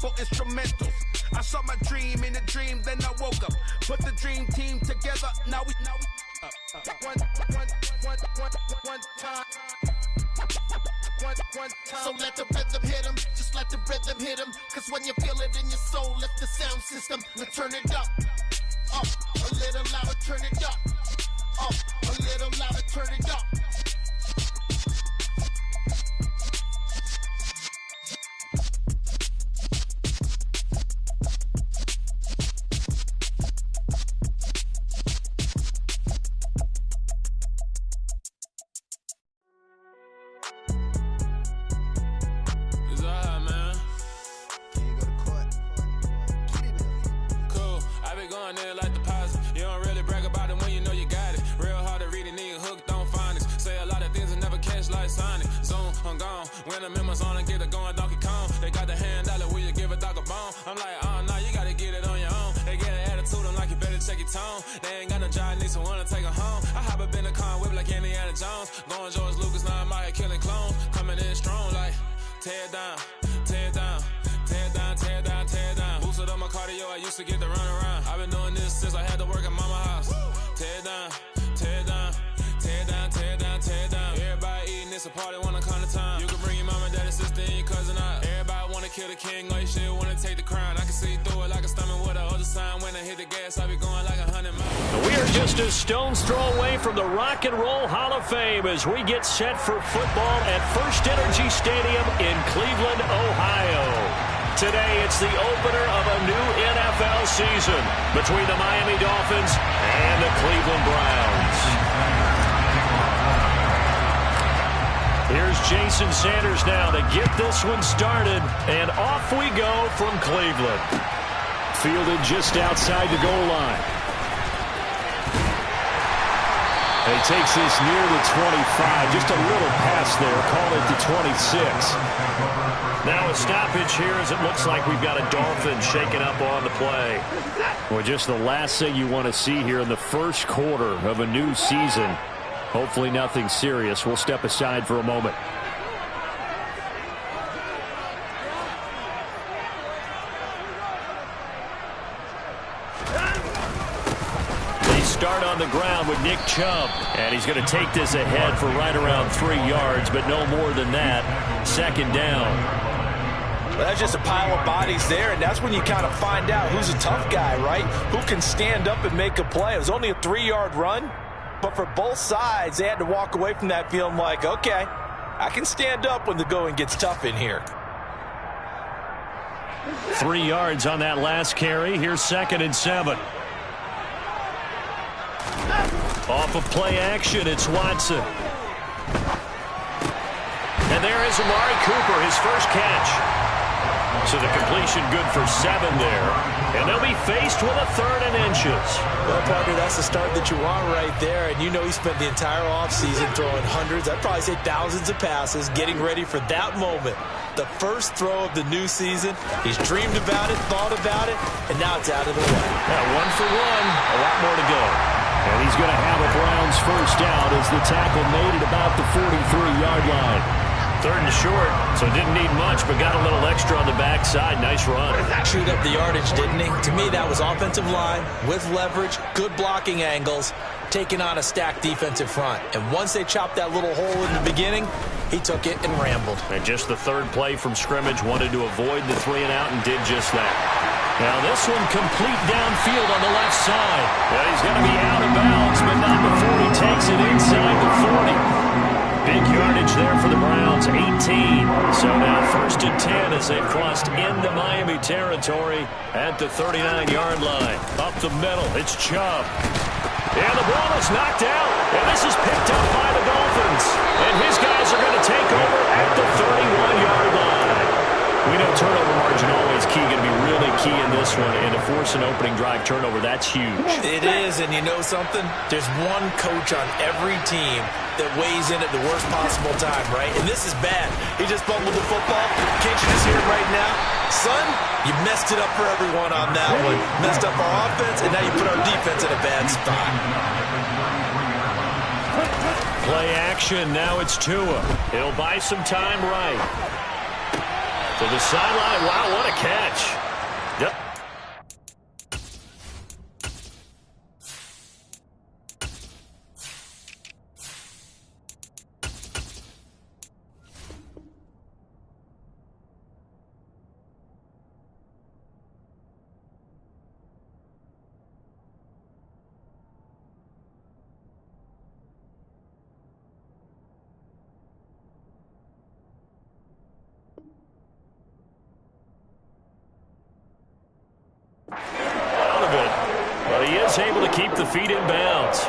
for instrumentals. I saw my dream in a dream, then I woke up. Put the dream team together, now we one time. So let the rhythm hit him, just let the rhythm hit him. Cause when you feel it in your soul, lift the sound system and turn it up. Up, a little louder, turn it up. Up, a little louder, turn it up. When I'm in my zone and get it going Donkey Kong. They got the hand dollar, will you give a dog a bone? I'm like, oh no, you gotta get it on your own. They get an attitude, I'm like, you better check your tone. They ain't got no job, need someone to take her home. I hop up in the car, whip like Indiana Jones. Going George Lucas, now I'm out here killing clones. Coming in strong like, tear down, tear down, tear down, tear down, tear down. Boosted up my cardio, I used to get to run around. I've been doing this since I had to work at mama house. Tear down, tear down, tear down, tear down, tear down. Everybody eating, it's a party, wanna come to time. You can bring your mama, daddy, sister, and your cousin out. Everybody wanna kill the king, or you shit wanna take the crown. I can see through it like a stomach with a other sign. When I hit the gas, I be going like 100 miles. We are just a stone's throw away from the Rock and Roll Hall of Fame as we get set for football at First Energy Stadium in Cleveland, Ohio. Today, it's the opener of a new NFL season between the Miami Dolphins and the Cleveland Browns. Here's Jason Sanders now to get this one started, and off we go from Cleveland. Fielded just outside the goal line. He takes this near the 25, just a little past there, call it the 26. Now a stoppage here as it looks like we've got a Dolphin shaking up on the play. Well, just the last thing you want to see here in the first quarter of a new season. Hopefully nothing serious. We'll step aside for a moment. They start on the ground with Nick Chubb. And he's going to take this ahead for right around 3 yards, but no more than that. Second down. Well, that's just a pile of bodies there, and that's when you kind of find out who's a tough guy, right? Who can stand up and make a play. It was only a 3-yard run. But for both sides, they had to walk away from that feeling like, okay, I can stand up when the going gets tough in here. 3 yards on that last carry. Here's 2nd and 7. Off of play action, it's Watson. And there is Amari Cooper, his first catch. So the completion good for 7 there. And they'll be faced with a 3rd and inches. Well, partner, that's the start that you want right there. And you know he spent the entire offseason throwing hundreds, I'd probably say thousands of passes, getting ready for that moment. The first throw of the new season. He's dreamed about it, thought about it, and now it's out of the way. Yeah, 1 for 1, a lot more to go. And he's going to have a Browns first out as the tackle made it about the 43-yard line. 3rd and short, so didn't need much, but got a little extra on the backside. Nice run. Chewed up the yardage, didn't he? To me, that was offensive line with leverage, good blocking angles, taking on a stacked defensive front. And once they chopped that little hole in the beginning, he took it and rambled. And just the 3rd play from scrimmage, wanted to avoid the 3 and out and did just that. Now this one complete downfield on the left side. Well, he's going to be out of bounds, but not before he takes it inside the 40. Big yardage there for the Browns, 18. So now 1st and 10 as they've crossed into Miami territory at the 39-yard line. Up the middle, it's Chubb. And the ball is knocked out, and this is picked up by the Dolphins. And his guys are going to take over at the 31-yard line. We know turnover margin always key, going to be really key in this one. And to force an opening drive turnover, that's huge. It is, and you know something? There's one coach on every team that weighs in at the worst possible time, right? And this is bad. He just fumbled the football. Can't you just hear it right now? Son, you messed it up for everyone on that one. Messed up our offense, and now you put our defense in a bad spot. Play action, now it's Tua. He'll buy some time right. To the sideline. Wow, what a catch. Yep. Out of it, but he is able to keep the feet in bounds.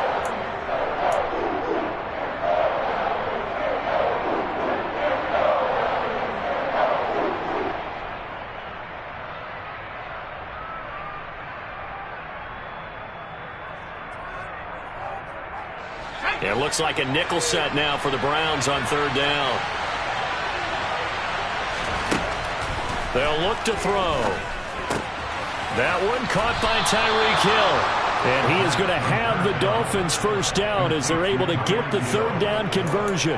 It looks like a nickel set now for the Browns on third down. They'll look to throw. That one caught by Tyreek Hill. And he is going to have the Dolphins first down as they're able to get the third down conversion.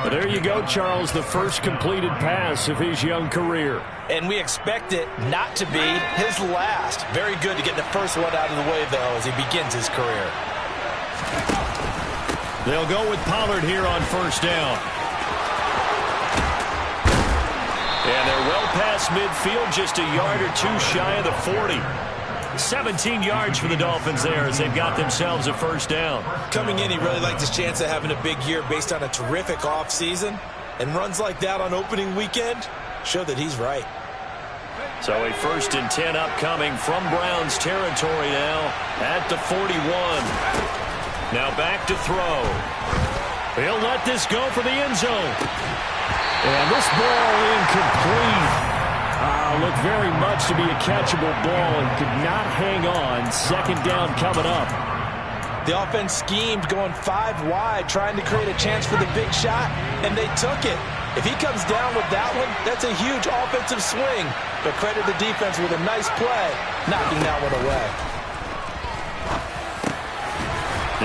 But there you go, Charles, the first completed pass of his young career. And we expect it not to be his last. Very good to get the first one out of the way, though, as he begins his career. They'll go with Pollard here on first down. And they're well past midfield, just a yard or two shy of the 40. 17 yards for the Dolphins there as they've got themselves a first down. Coming in, he really liked his chance of having a big year based on a terrific offseason. And runs like that on opening weekend show that he's right. So a 1st and 10 upcoming from Browns territory now at the 41. Now back to throw. He'll let this go for the end zone. And this ball incomplete. Looked very much to be a catchable ball and could not hang on. Second down coming up. The offense schemed going 5 wide, trying to create a chance for the big shot, and they took it. If he comes down with that one, that's a huge offensive swing. But credit the defense with a nice play, knocking that one away.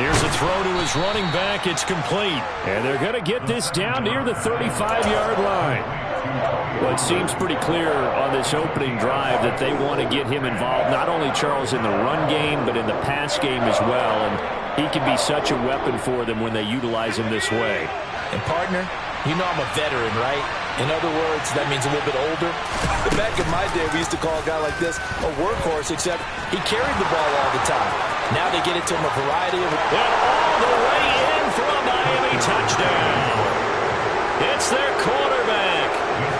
Here's a throw to his running back. It's complete. And they're going to get this down near the 35-yard line. Well, it seems pretty clear on this opening drive that they want to get him involved, not only, Charles, in the run game, but in the pass game as well. And he can be such a weapon for them when they utilize him this way. And, partner, you know I'm a veteran, right? In other words, that means a little bit older. Back in my day, we used to call a guy like this a workhorse, except he carried the ball all the time. Now they get it to him a variety of... And all the way in for a Miami touchdown. It's their quarterback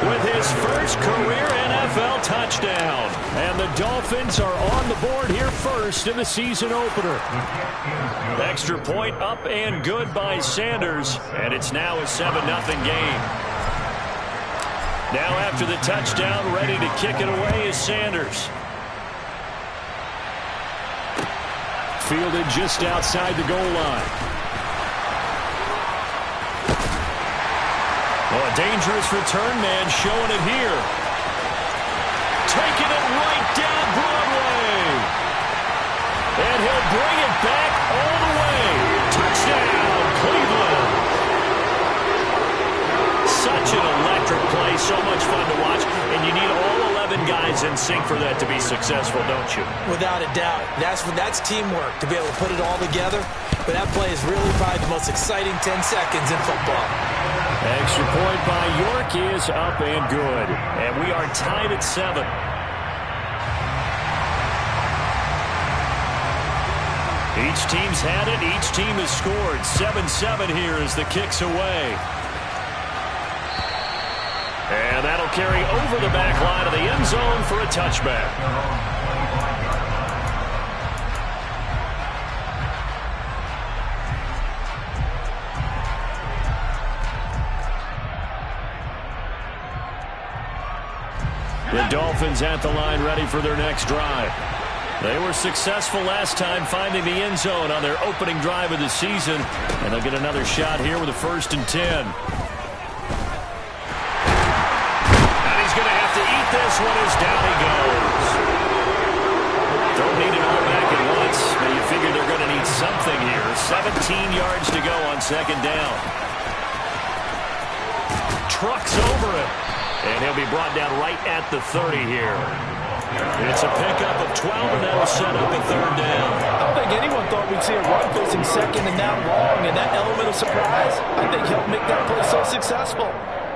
with his first career NFL touchdown. And the Dolphins are on the board here first in the season opener. Extra point up and good by Sanders. And it's now a 7-0 game. Now after the touchdown, ready to kick it away is Sanders. Fielded just outside the goal line. Oh, a dangerous return man showing it here. Taking it right down Broadway. And he'll bring it back all the way. Touchdown, Cleveland. Such an electric play, so much fun to watch. And you need all 11 guys in sync for that to be successful, don't you? Without a doubt. That's teamwork, to be able to put it all together. But that play is really probably the most exciting 10 seconds in football. Extra point by York is up and good. And we are tied at 7. Each team's had it. Each team has scored. 7-7 here as the kick's away. And that'll carry over the back line of the end zone for a touchback. The Dolphins at the line ready for their next drive. They were successful last time finding the end zone on their opening drive of the season. And they'll get another shot here with a 1st and 10. This one is down he goes. Don't need it all back at once, but you figure they're going to need something here. 17 yards to go on 2nd down. Trucks over it. And he'll be brought down right at the 30 here. It's a pickup of 12, and that'll set up a third down. I don't think anyone thought we'd see a run facing second and that long, and that element of surprise, I think, helped make that play so successful.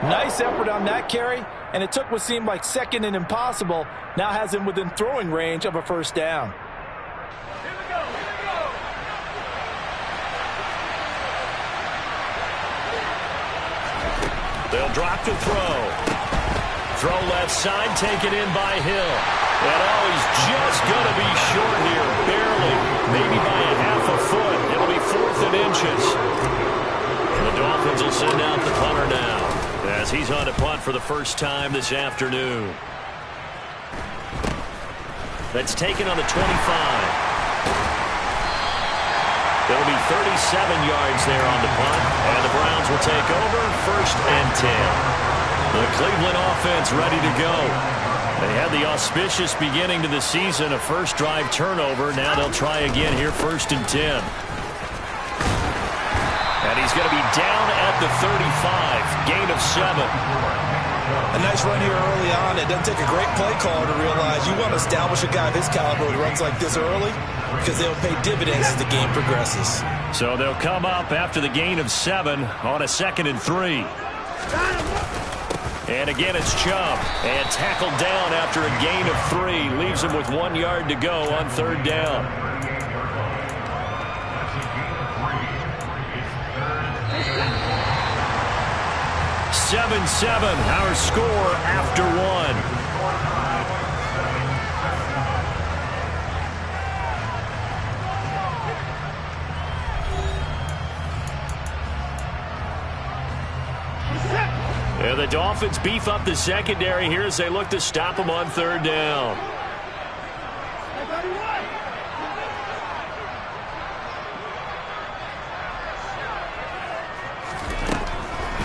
Nice effort on that carry, and it took what seemed like second and impossible, now has him within throwing range of a first down. They'll drop to throw. Throw left side, taken in by Hill. And he's just going to be short here, barely, maybe by a half a foot. It'll be 4th and inches. And the Dolphins will send out the punter now, as he's on to punt for the first time this afternoon. That's taken on the 25. It'll be 37 yards there on the punt, and the Browns will take over 1st and 10. The Cleveland offense ready to go. They had the auspicious beginning to the season, a first drive turnover. Now they'll try again here, 1st and 10. And he's going to be down at the 35, gain of 7. A nice run here early on. It doesn't take a great play caller to realize you want to establish a guy of his caliber who runs like this early, because they'll pay dividends as the game progresses. So they'll come up after the gain of 7 on a 2nd and 3. And again, it's Chubb. And tackled down after a gain of 3. Leaves him with 1 yard to go on 3rd down. (7-7) our score after 1. And the Dolphins beef up the secondary here as they look to stop him on 3rd down.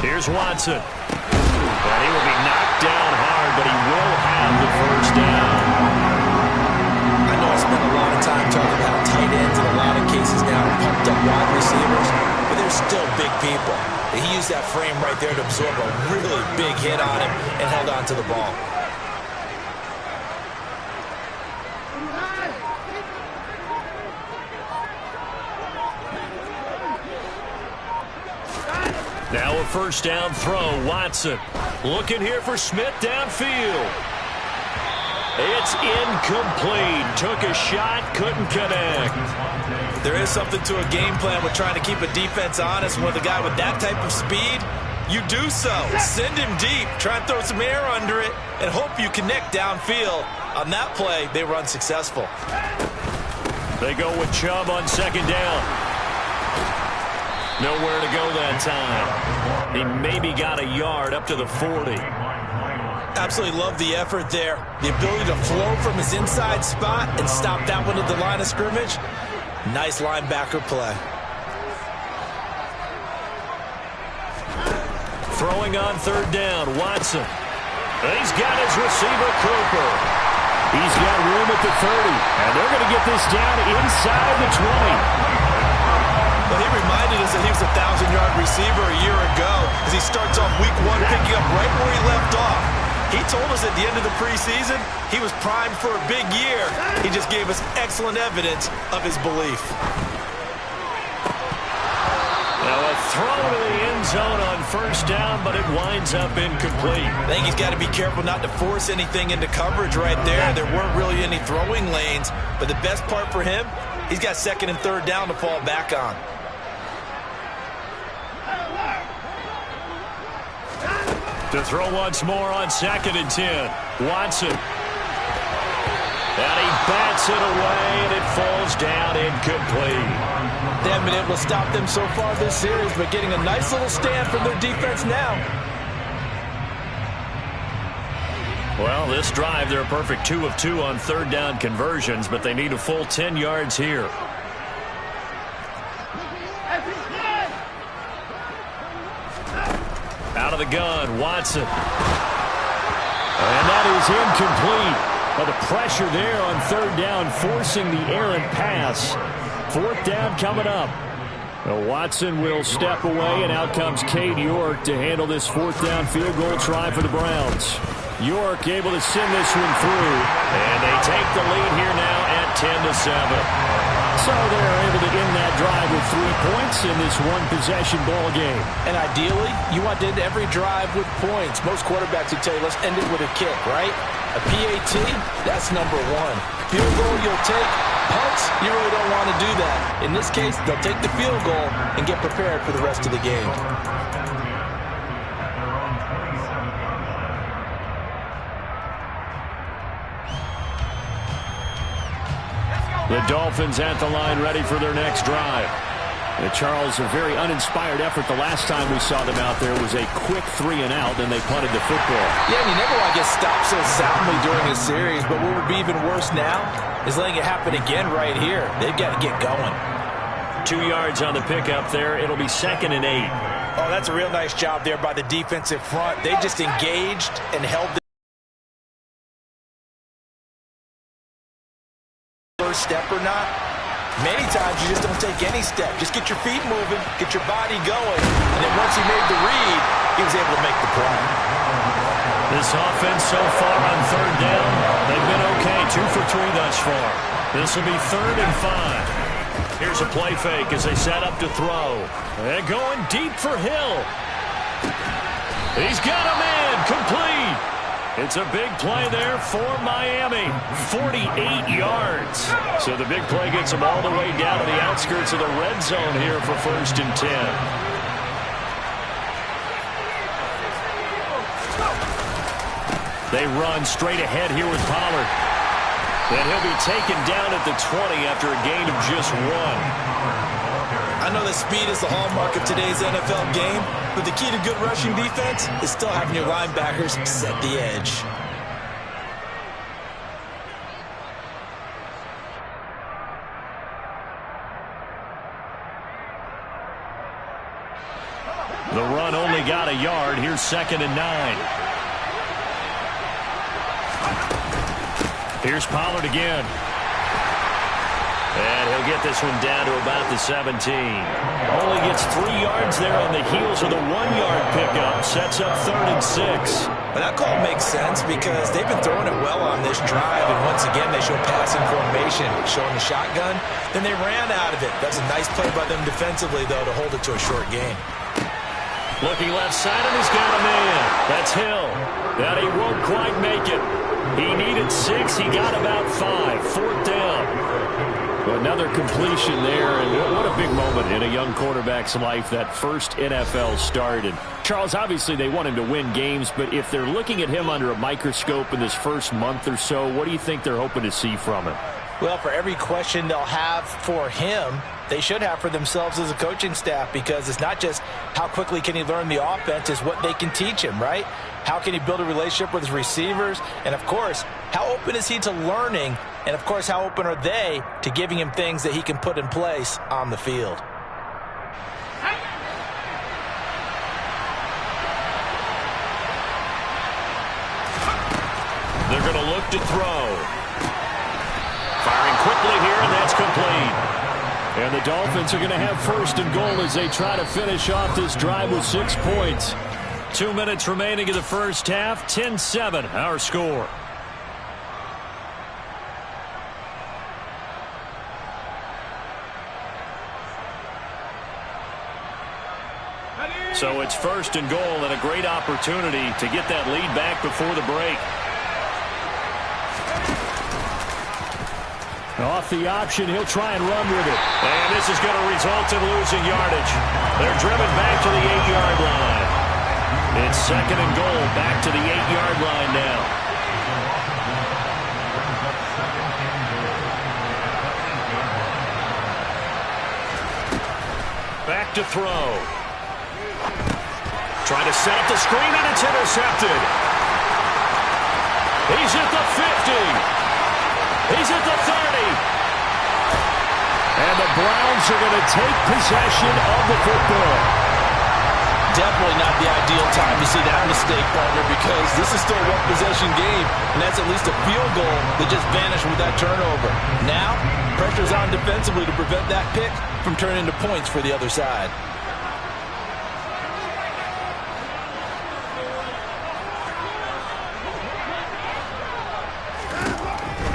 Here's Watson. And he will be knocked down hard, but he will have the first down. I know I spent a lot of time talking about tight ends in a lot of cases now, pumped up wide receivers, but they're still big people. He used that frame right there to absorb a really big hit on him and held on to the ball. Now a first down throw. Watson looking here for Smith downfield. It's incomplete. Took a shot, couldn't connect. There is something to a game plan with trying to keep a defense honest. With a guy with that type of speed, you do so. Send him deep, try and throw some air under it, and hope you connect downfield. On that play, they were unsuccessful. They go with Chubb on 2nd down. Nowhere to go that time. He maybe got a yard up to the 40. Absolutely love the effort there. The ability to flow from his inside spot and stop that one at the line of scrimmage. Nice linebacker play. Throwing on 3rd down, Watson. He's got his receiver, Cooper. He's got room at the 30, and they're going to get this down inside the 20. Well, he reminded us that he was a 1,000-yard receiver a year ago as he starts off week 1 picking up right where he left off. He told us at the end of the preseason he was primed for a big year. He just gave us excellent evidence of his belief. Now a throw to the end zone on 1st down, but it winds up incomplete. I think he's got to be careful not to force anything into coverage right there. There weren't really any throwing lanes, but the best part for him, he's got 2nd and 3rd down to fall back on. To throw once more on 2nd and 10. Watson. And he bats it away, and it falls down incomplete. They haven't been able to stop them so far this series, but getting a nice little stand from their defense now. Well, this drive, they're a perfect 2 of 2 on 3rd down conversions, but they need a full 10 yards here. Out of the gun, Watson. And that is incomplete. But the pressure there on 3rd down, forcing the errant pass. 4th down coming up. Now Watson will step away, and out comes Cade York to handle this fourth down field goal try for the Browns. York able to send this one through, and they take the lead here now at 10-7. So they're able to end that drive with 3 points in this one-possession ball game. And ideally, you want to end every drive with points. Most quarterbacks would tell you, let's end it with a kick, right? A PAT, that's number one. Field goal, you'll take. Punts, you really don't want to do that. In this case, they'll take the field goal and get prepared for the rest of the game. The Dolphins at the line ready for their next drive. Charles, a very uninspired effort. The last time we saw them out there was a quick 3-and-out, and they punted the football. Yeah, and you never want to get stopped so soundly during a series, but what would be even worse now is letting it happen again right here. They've got to get going. 2 yards on the pickup there. It'll be 2nd and 8. Oh, that's a real nice job there by the defensive front. They just engaged and held the first step or not. Many times you just don't take any step. Just get your feet moving, get your body going, and then once he made the read, he was able to make the play. This offense so far on 3rd down, they've been okay. 2 for 3 thus far. This will be 3rd and 5. Here's a play fake as they set up to throw. They're going deep for Hill. He's got a man, complete. It's a big play there for Miami. 48 yards. So the big play gets them all the way down to the outskirts of the red zone here for 1st and 10. They run straight ahead here with Pollard. And he'll be taken down at the 20 after a gain of just 1. I know that speed is the hallmark of today's NFL game, but the key to good rushing defense is still having your linebackers set the edge. The run only got a yard. Here's 2nd and 9. Here's Pollard again. And he'll get this one down to about the 17. Only gets 3 yards there on the heels of the 1-yard pickup. Sets up 3rd and 6. But that call makes sense because they've been throwing it well on this drive. And once again, they show passing formation, showing the shotgun. Then they ran out of it. That's a nice play by them defensively, though, to hold it to a short gain. Looking left side, and he's got a man. That's Hill. That he won't quite make it. He needed 6. He got about 5. 4th down. Another completion there, and what a big moment in a young quarterback's life, that first NFL start. And Charles, obviously they want him to win games, but if they're looking at him under a microscope in this first month or so, what do you think they're hoping to see from him? Well, for every question they'll have for him, they should have for themselves as a coaching staff, because it's not just how quickly can he learn the offense, it's what they can teach him, right? How can he build a relationship with his receivers? And, of course, how open is he to learning? And, of course, how open are they to giving him things that he can put in place on the field? They're going to look to throw. Firing quickly here, and that's complete. And the Dolphins are going to have 1st and goal as they try to finish off this drive with 6 points. 2 minutes remaining in the first half. 10-7, our score. So it's 1st and goal, and a great opportunity to get that lead back before the break. Off the option, he'll try and run with it. And this is going to result in losing yardage. They're driven back to the 8-yard line. It's 2nd and goal, back to the 8-yard line now. Back to throw. Trying to set up the screen, and it's intercepted. He's at the 50. He's at the 30. And the Browns are going to take possession of the football. definitely not the ideal time to see that mistake, partner, because this is still a one-possession game, and that's at least a field goal that just vanished with that turnover. Now, pressure's on defensively to prevent that pick from turning into points for the other side.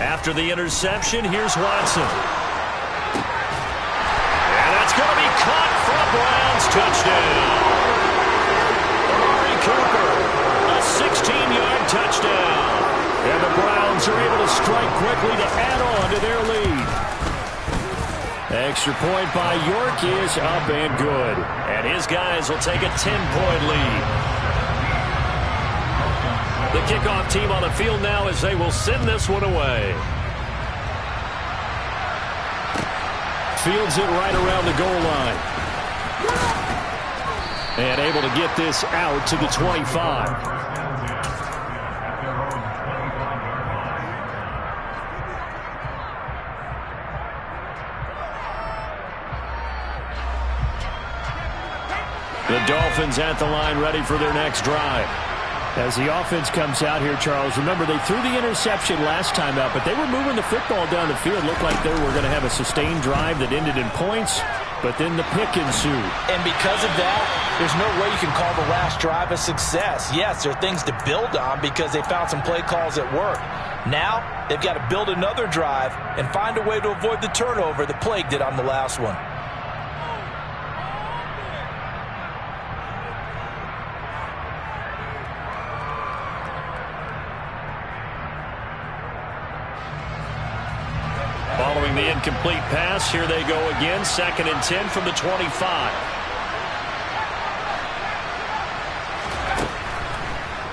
After the interception, here's Watson. And that's going to be caught for a Browns touchdown. Amari Cooper, a 16-yard touchdown. And the Browns are able to strike quickly to add on to their lead. Extra point by York is up and good. And his guys will take a 10-point lead. The kickoff team on the field now as they will send this one away. Fields it right around the goal line. And able to get this out to the 25. The Dolphins at the line ready for their next drive. As the offense comes out here, Charles, remember they threw the interception last time out, but they were moving the football down the field. Looked like they were going to have a sustained drive that ended in points, but then the pick ensued. And because of that, there's no way you can call the last drive a success. Yes, there are things to build on because they found some play calls that work. Now, they've got to build another drive and find a way to avoid the turnover that plagued it on the last one. Following the incomplete pass, here they go again. 2nd and 10 from the 25.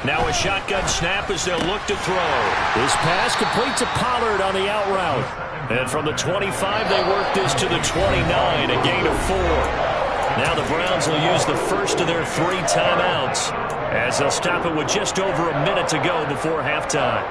Now a shotgun snap as they'll look to throw. This pass complete to Pollard on the out route. And from the 25, they work this to the 29, a gain of 4. Now the Browns will use the first of their 3 timeouts as they'll stop it with just over a minute to go before halftime.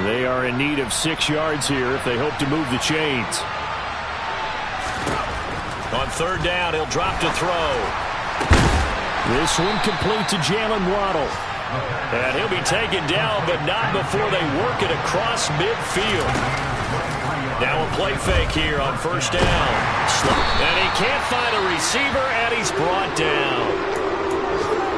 They are in need of 6 yards here if they hope to move the chains. On 3rd down, he'll drop to throw. This one complete to Jalen Waddle. And he'll be taken down, but not before they work it across midfield. Now a play fake here on 1st down. And he can't find a receiver, and he's brought down.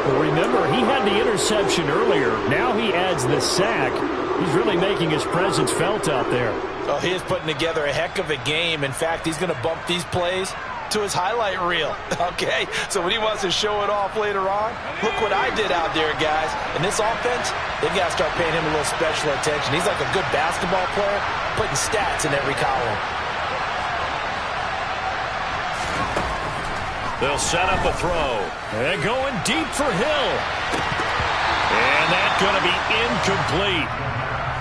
Well, remember, he had the interception earlier. Now he adds the sack. He's really making his presence felt out there. Oh, he is putting together a heck of a game. In fact, he's going to bump these plays to his highlight reel. Okay, so when he wants to show it off later on, look what I did out there, guys. And this offense, they've got to start paying him a little special attention. He's like a good basketball player, putting stats in every column. They'll set up a throw. And going deep for Hill. And that's going to be incomplete.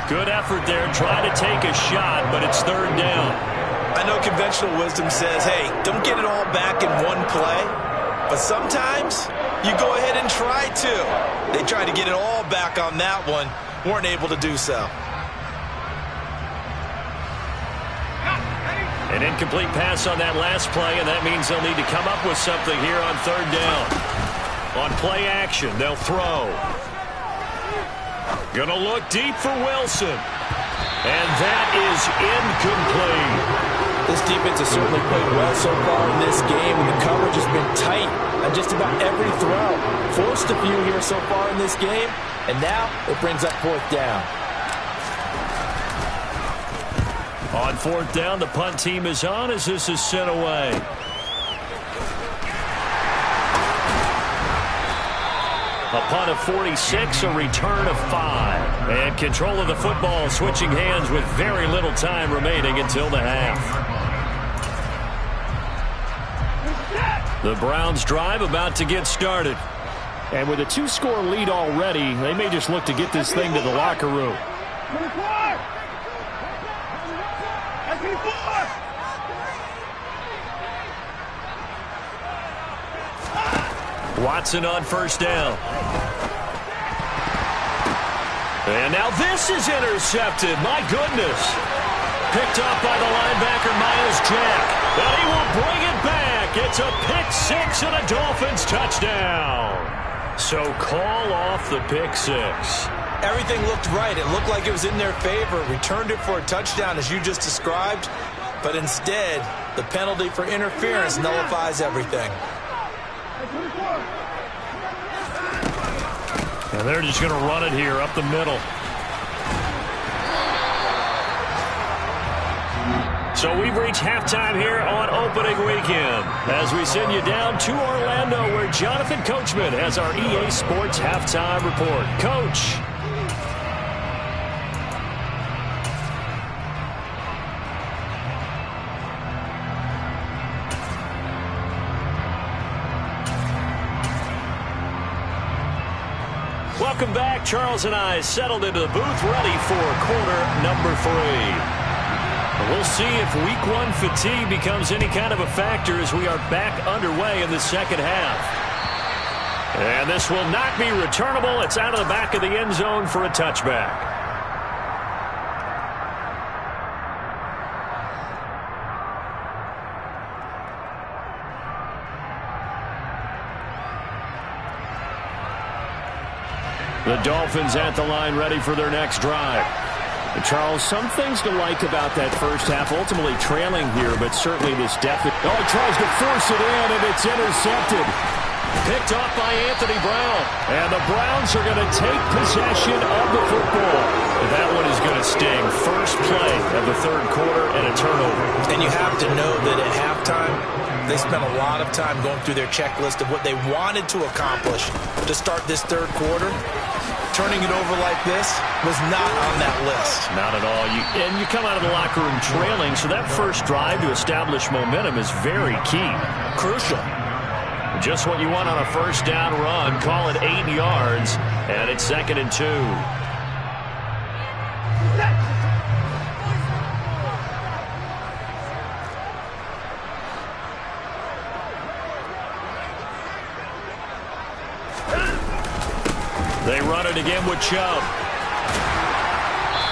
Good effort there, trying to take a shot, but it's 3rd down. I know conventional wisdom says, hey, don't get it all back in one play. But sometimes you go ahead and try to. They tried to get it all back on that one, weren't able to do so. An incomplete pass on that last play, and that means they'll need to come up with something here on 3rd down. On play action, they'll throw. Gonna look deep for Wilson. And that is incomplete. This defense has certainly played well so far in this game, and the coverage has been tight on just about every throw. Forced a few here so far in this game, and now it brings up 4th down. On 4th down, the punt team is on as this is sent away. A punt of 46, a return of 5. And control of the football switching hands with very little time remaining until the half. The Browns drive about to get started. And with a 2-score lead already, they may just look to get this thing to the locker room. Watson on 1st down. And now this is intercepted. My goodness. Picked up by the linebacker, Miles Jack. And he will bring it back. It's a pick six and a Dolphins touchdown. So call off the pick six. Everything looked right. It looked like it was in their favor. Returned it for a touchdown, as you just described. But instead, the penalty for interference nullifies everything. And they're just going to run it here up the middle. So we've reached halftime here on opening weekend as we send you down to Orlando where Jonathan Coachman has our EA Sports halftime report. Coach. Welcome back. Charles and I settled into the booth ready for quarter number 3. We'll see if week 1 fatigue becomes any kind of a factor as we are back underway in the second half. And this will not be returnable. It's out of the back of the end zone for a touchback. The Dolphins at the line ready for their next drive. Charles, some things to like about that first half, ultimately trailing here, but certainly this deficit. Oh, he tries to force it in, and it's intercepted. Picked off by Anthony Brown. And the Browns are going to take possession of the football. That one is going to sting. First play of the third quarter and a turnover. And you have to know that at halftime, they spent a lot of time going through their checklist of what they wanted to accomplish to start this third quarter. Turning it over like this was not on that list. Not at all. And you come out of the locker room trailing, so that first drive to establish momentum is very key. Crucial. Just what you want on a first down run. Call it 8 yards, and it's 2nd and 2. They run it again with Chubb.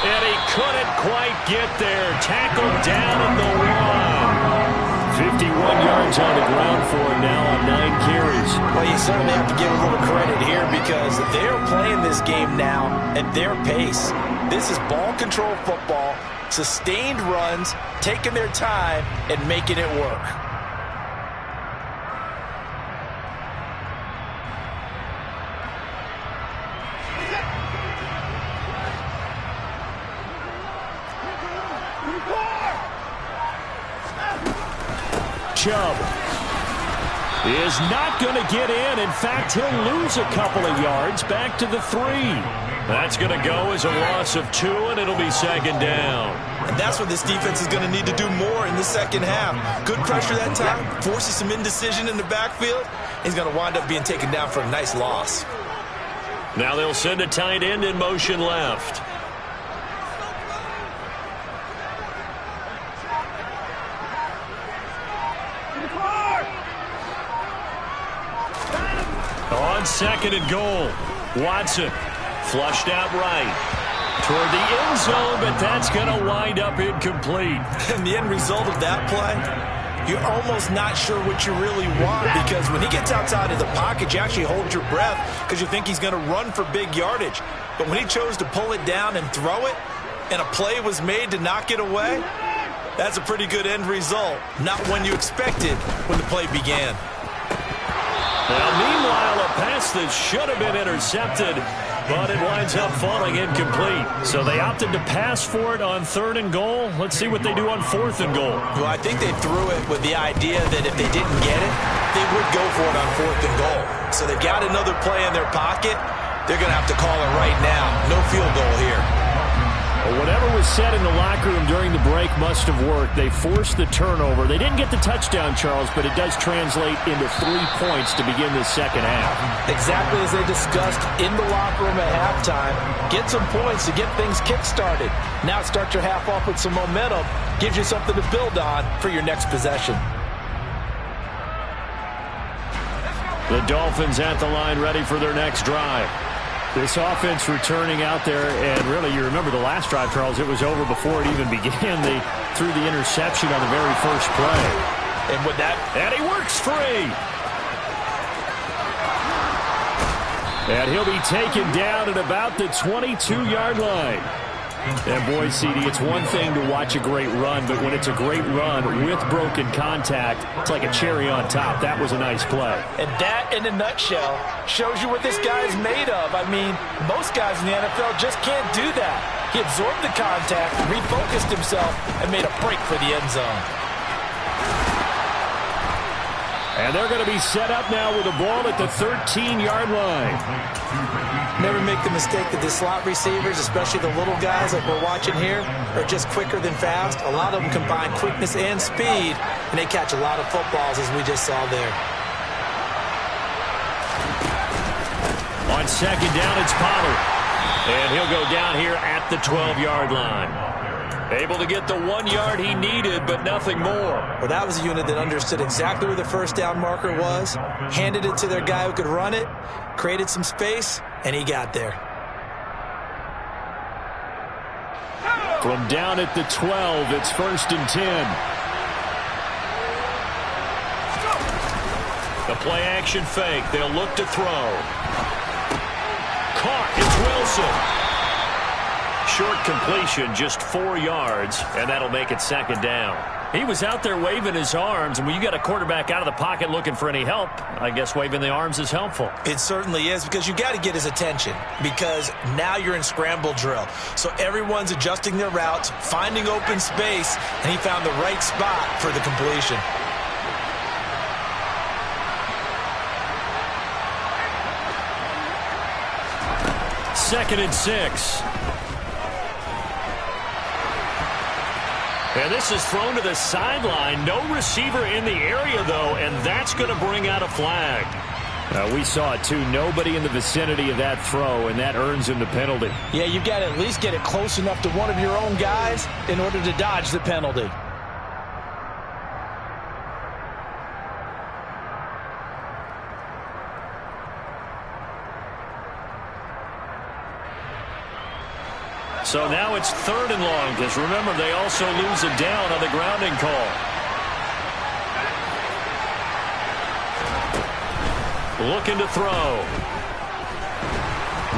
And he couldn't quite get there. Tackled down at the 1. 51 yards on the ground for him now on 9 carries. Well, you certainly have to give a little credit here because they're playing this game now at their pace. This is ball control football, sustained runs, taking their time, and making it work. Chubb is not going to get in. In fact, he'll lose a couple of yards back to the 3. That's going to go as a loss of 2, and it'll be 2nd down. And that's what this defense is going to need to do more in the second half. Good pressure that time, forces some indecision in the backfield. He's going to wind up being taken down for a nice loss. Now they'll send a tight end in motion left. On 2nd and goal, Watson flushed out right toward the end zone, but that's going to wind up incomplete. And the end result of that play, you're almost not sure what you really want because when he gets outside of the pocket, you actually hold your breath because you think he's going to run for big yardage. But when he chose to pull it down and throw it, and a play was made to knock it away, that's a pretty good end result. Not one you expected when the play began. Now, meanwhile, a pass that should have been intercepted, but it winds up falling incomplete. So they opted to pass for it on 3rd and goal. Let's see what they do on 4th and goal. Well, I think they threw it with the idea that if they didn't get it, they would go for it on 4th and goal. So they've got another play in their pocket. They're going to have to call it right now. No field goal here. Well, whatever was said in the locker room during the break must have worked. They forced the turnover. They didn't get the touchdown, Charles, but it does translate into 3 points to begin the second half. Exactly as they discussed in the locker room at halftime. Get some points to get things kick-started. Now start your half off with some momentum. Gives you something to build on for your next possession. The Dolphins at the line ready for their next drive. This offense returning out there, and really, you remember the last drive, Charles, it was over before it even began. They threw the interception on the very first play. And with that, and he works free. And he'll be taken down at about the 22-yard line. And boy, CD, it's one thing to watch a great run, but when it's a great run with broken contact, it's like a cherry on top. That was a nice play. And that, in a nutshell, shows you what this guy is made of. I mean, most guys in the NFL just can't do that. He absorbed the contact, refocused himself, and made a break for the end zone. And they're going to be set up now with the ball at the 13-yard line. Never make the mistake that the slot receivers, especially the little guys like we're watching here, are just quicker than fast. A lot of them combine quickness and speed, and they catch a lot of footballs, as we just saw there. On second down, it's Pollard. And he'll go down here at the 12-yard line. Able to get the 1 yard he needed, but nothing more. Well, that was a unit that understood exactly where the first down marker was, handed it to their guy who could run it, created some space, and he got there. From down at the 12, it's 1st and 10. The play-action fake. They'll look to throw. Caught. It's Wilson. Short completion, just 4 yards, and that'll make it 2nd down. He was out there waving his arms, and when you got a quarterback out of the pocket looking for any help, I guess waving the arms is helpful. It certainly is, because you got to get his attention, because now you're in scramble drill. So everyone's adjusting their routes, finding open space, and he found the right spot for the completion. Second and 6. And this is thrown to the sideline. No receiver in the area, though, and that's going to bring out a flag. We saw it, too. Nobody in the vicinity of that throw, and that earns him the penalty. Yeah, you've got to at least get it close enough to one of your own guys in order to dodge the penalty. So now it's 3rd and long, because remember, they also lose a down on the grounding call. Looking to throw.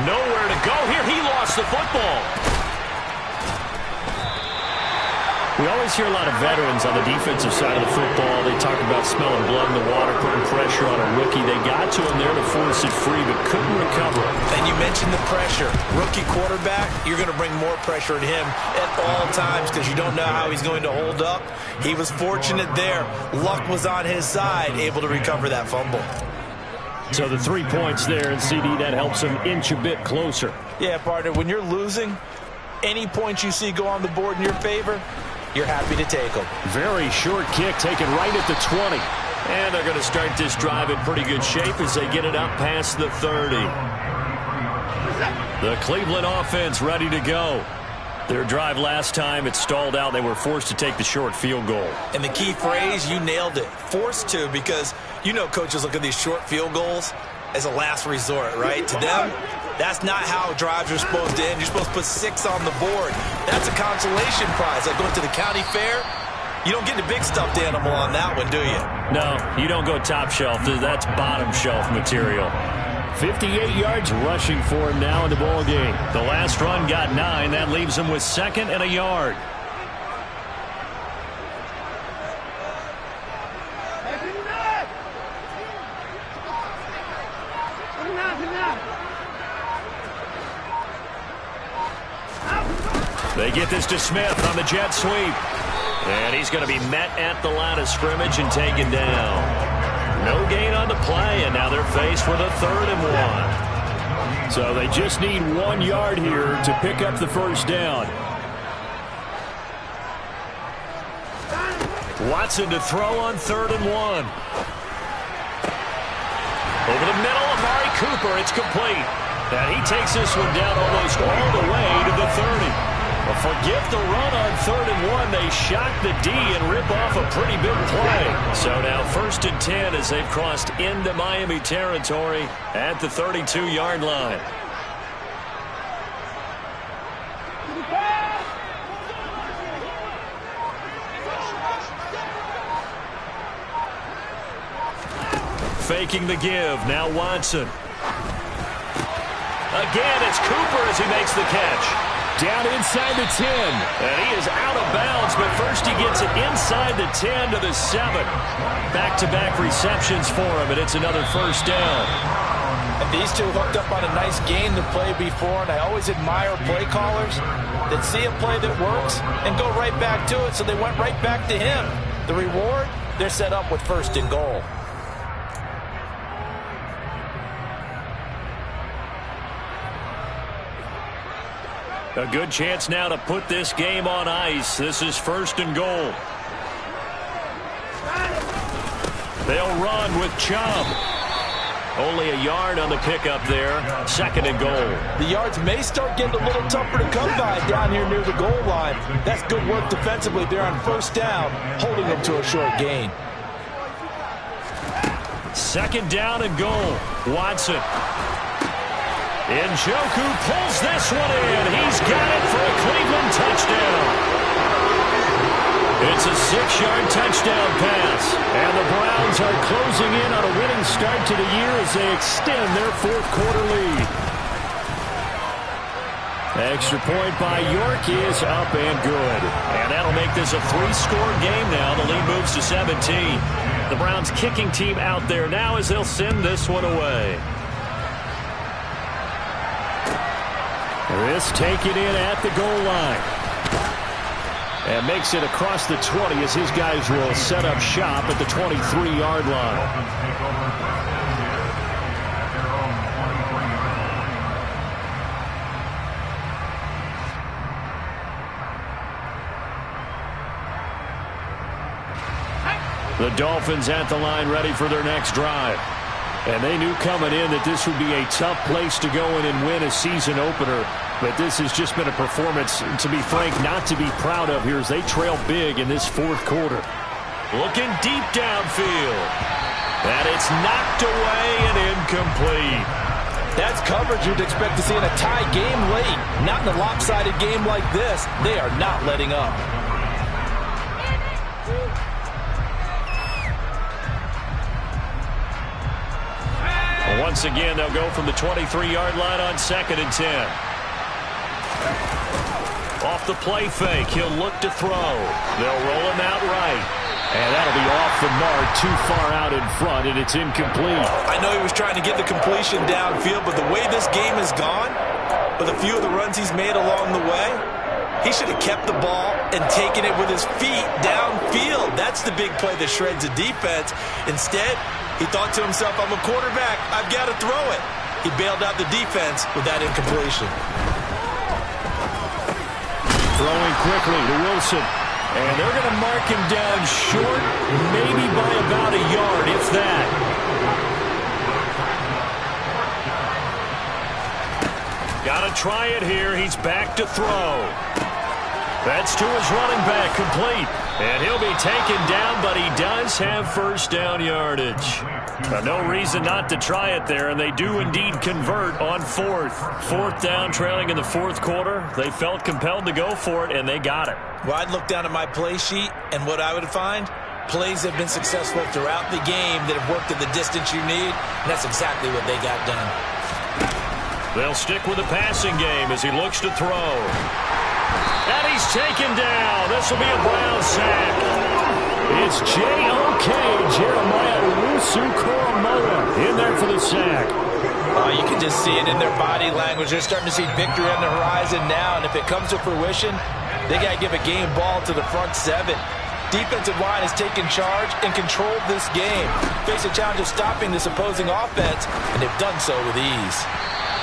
Nowhere to go here. He lost the football. We always hear a lot of veterans on the defensive side of the football. They talk about smelling blood in the water, putting pressure on a rookie. They got to him there to force it free, but couldn't recover. And you mentioned the pressure. Rookie quarterback, you're going to bring more pressure at him at all times because you don't know how he's going to hold up. He was fortunate there. Luck was on his side, able to recover that fumble. So the 3 points there, and CD, that helps him inch a bit closer. Yeah, partner, when you're losing, any points you see go on the board in your favor, you're happy to take them. Very short kick taken right at the 20. And they're going to start this drive in pretty good shape as they get it up past the 30. The Cleveland offense ready to go. Their drive last time, it stalled out. They were forced to take the short field goal. And the key phrase, you nailed it. Forced to, because you know coaches look at these short field goals as a last resort, right? To them, that's not how drives are supposed to end. You're supposed to put 6 on the board. That's a consolation prize. Like going to the county fair, you don't get the big stuffed animal on that one, do you? No, you don't go top shelf. That's bottom shelf material. 58 yards rushing for him now in the ball game. The last run got 9. That leaves him with 2nd and a yard. They get this to Smith on the jet sweep. And he's going to be met at the line of scrimmage and taken down. No gain on the play, and now they're faced with a 3rd and 1. So they just need 1 yard here to pick up the first down. Watson to throw on 3rd and 1. Over the middle, Amari Cooper. It's complete. And he takes this one down almost all the way to the 30. Well, forget the run on 3rd and 1. They shock the D and rip off a pretty big play. So now 1st and 10 as they've crossed into Miami territory at the 32-yard line. faking the give. Now Watson. Again, it's Cooper as he makes the catch. Down inside the 10. And he is out of bounds, but first he gets it inside the 10 to the 7. Back-to-back receptions for him, and it's another first down. And these two hooked up on a nice game to play before, and I always admire play callers that see a play that works and go right back to it, so they went right back to him. The reward, they're set up with first and goal. A good chance now to put this game on ice. This is first and goal. They'll run with Chubb. Only a yard on the pickup there. Second and goal. The yards may start getting a little tougher to come by down here near the goal line. That's good work defensively there on first down, holding them to a short gain. Second down and goal. Watson. Njoku pulls this one in. He's got it for a Cleveland touchdown. It's a 6-yard touchdown pass. And the Browns are closing in on a winning start to the year as they extend their fourth-quarter lead. Extra point by York is up and good. And that'll make this a 3-score game now. The lead moves to 17. The Browns kicking team out there now as they'll send this one away. This taken in at the goal line. And makes it across the 20 as his guys will set up shop at the 23-yard line. The Dolphins at the line ready for their next drive. And they knew coming in that this would be a tough place to go in and win a season opener. But this has just been a performance, to be frank, not to be proud of here as they trail big in this fourth quarter. Looking deep downfield. And it's knocked away and incomplete. That's coverage you'd expect to see in a tie game late. Not in a lopsided game like this. They are not letting up. Once again, they'll go from the 23-yard line on 2nd and 10. Off the play fake, he'll look to throw. They'll roll him out right. And that'll be off the mark, too far out in front, and it's incomplete. I know he was trying to get the completion downfield, but the way this game has gone, with a few of the runs he's made along the way, he should have kept the ball and taken it with his feet downfield. That's the big play that shreds the defense. Instead, he thought to himself, I'm a quarterback, I've got to throw it. He bailed out the defense with that incompletion. Throwing quickly to Wilson. And they're going to mark him down short, maybe by about a yard, if that. Got to try it here. He's back to throw. That's to his running back, complete. And he'll be taken down, but he does have first down yardage. No reason not to try it there, and they do indeed convert on fourth. Fourth down, trailing in the fourth quarter. They felt compelled to go for it, and they got it. Well, I'd look down at my play sheet, and what I would find, plays have been successful throughout the game that have worked in the distance you need, and that's exactly what they got done. They'll stick with the passing game as he looks to throw. And he's taken down. This will be a Brown sack. It's J.O.K. Jeremiah Owusu-Koramoah in there for the sack. You can just see it in their body language. They're starting to see victory on the horizon now, and if it comes to fruition, they got to give a game ball to the front seven. Defensive line has taken charge and controlled this game. Face a challenge of stopping this opposing offense, and they've done so with ease.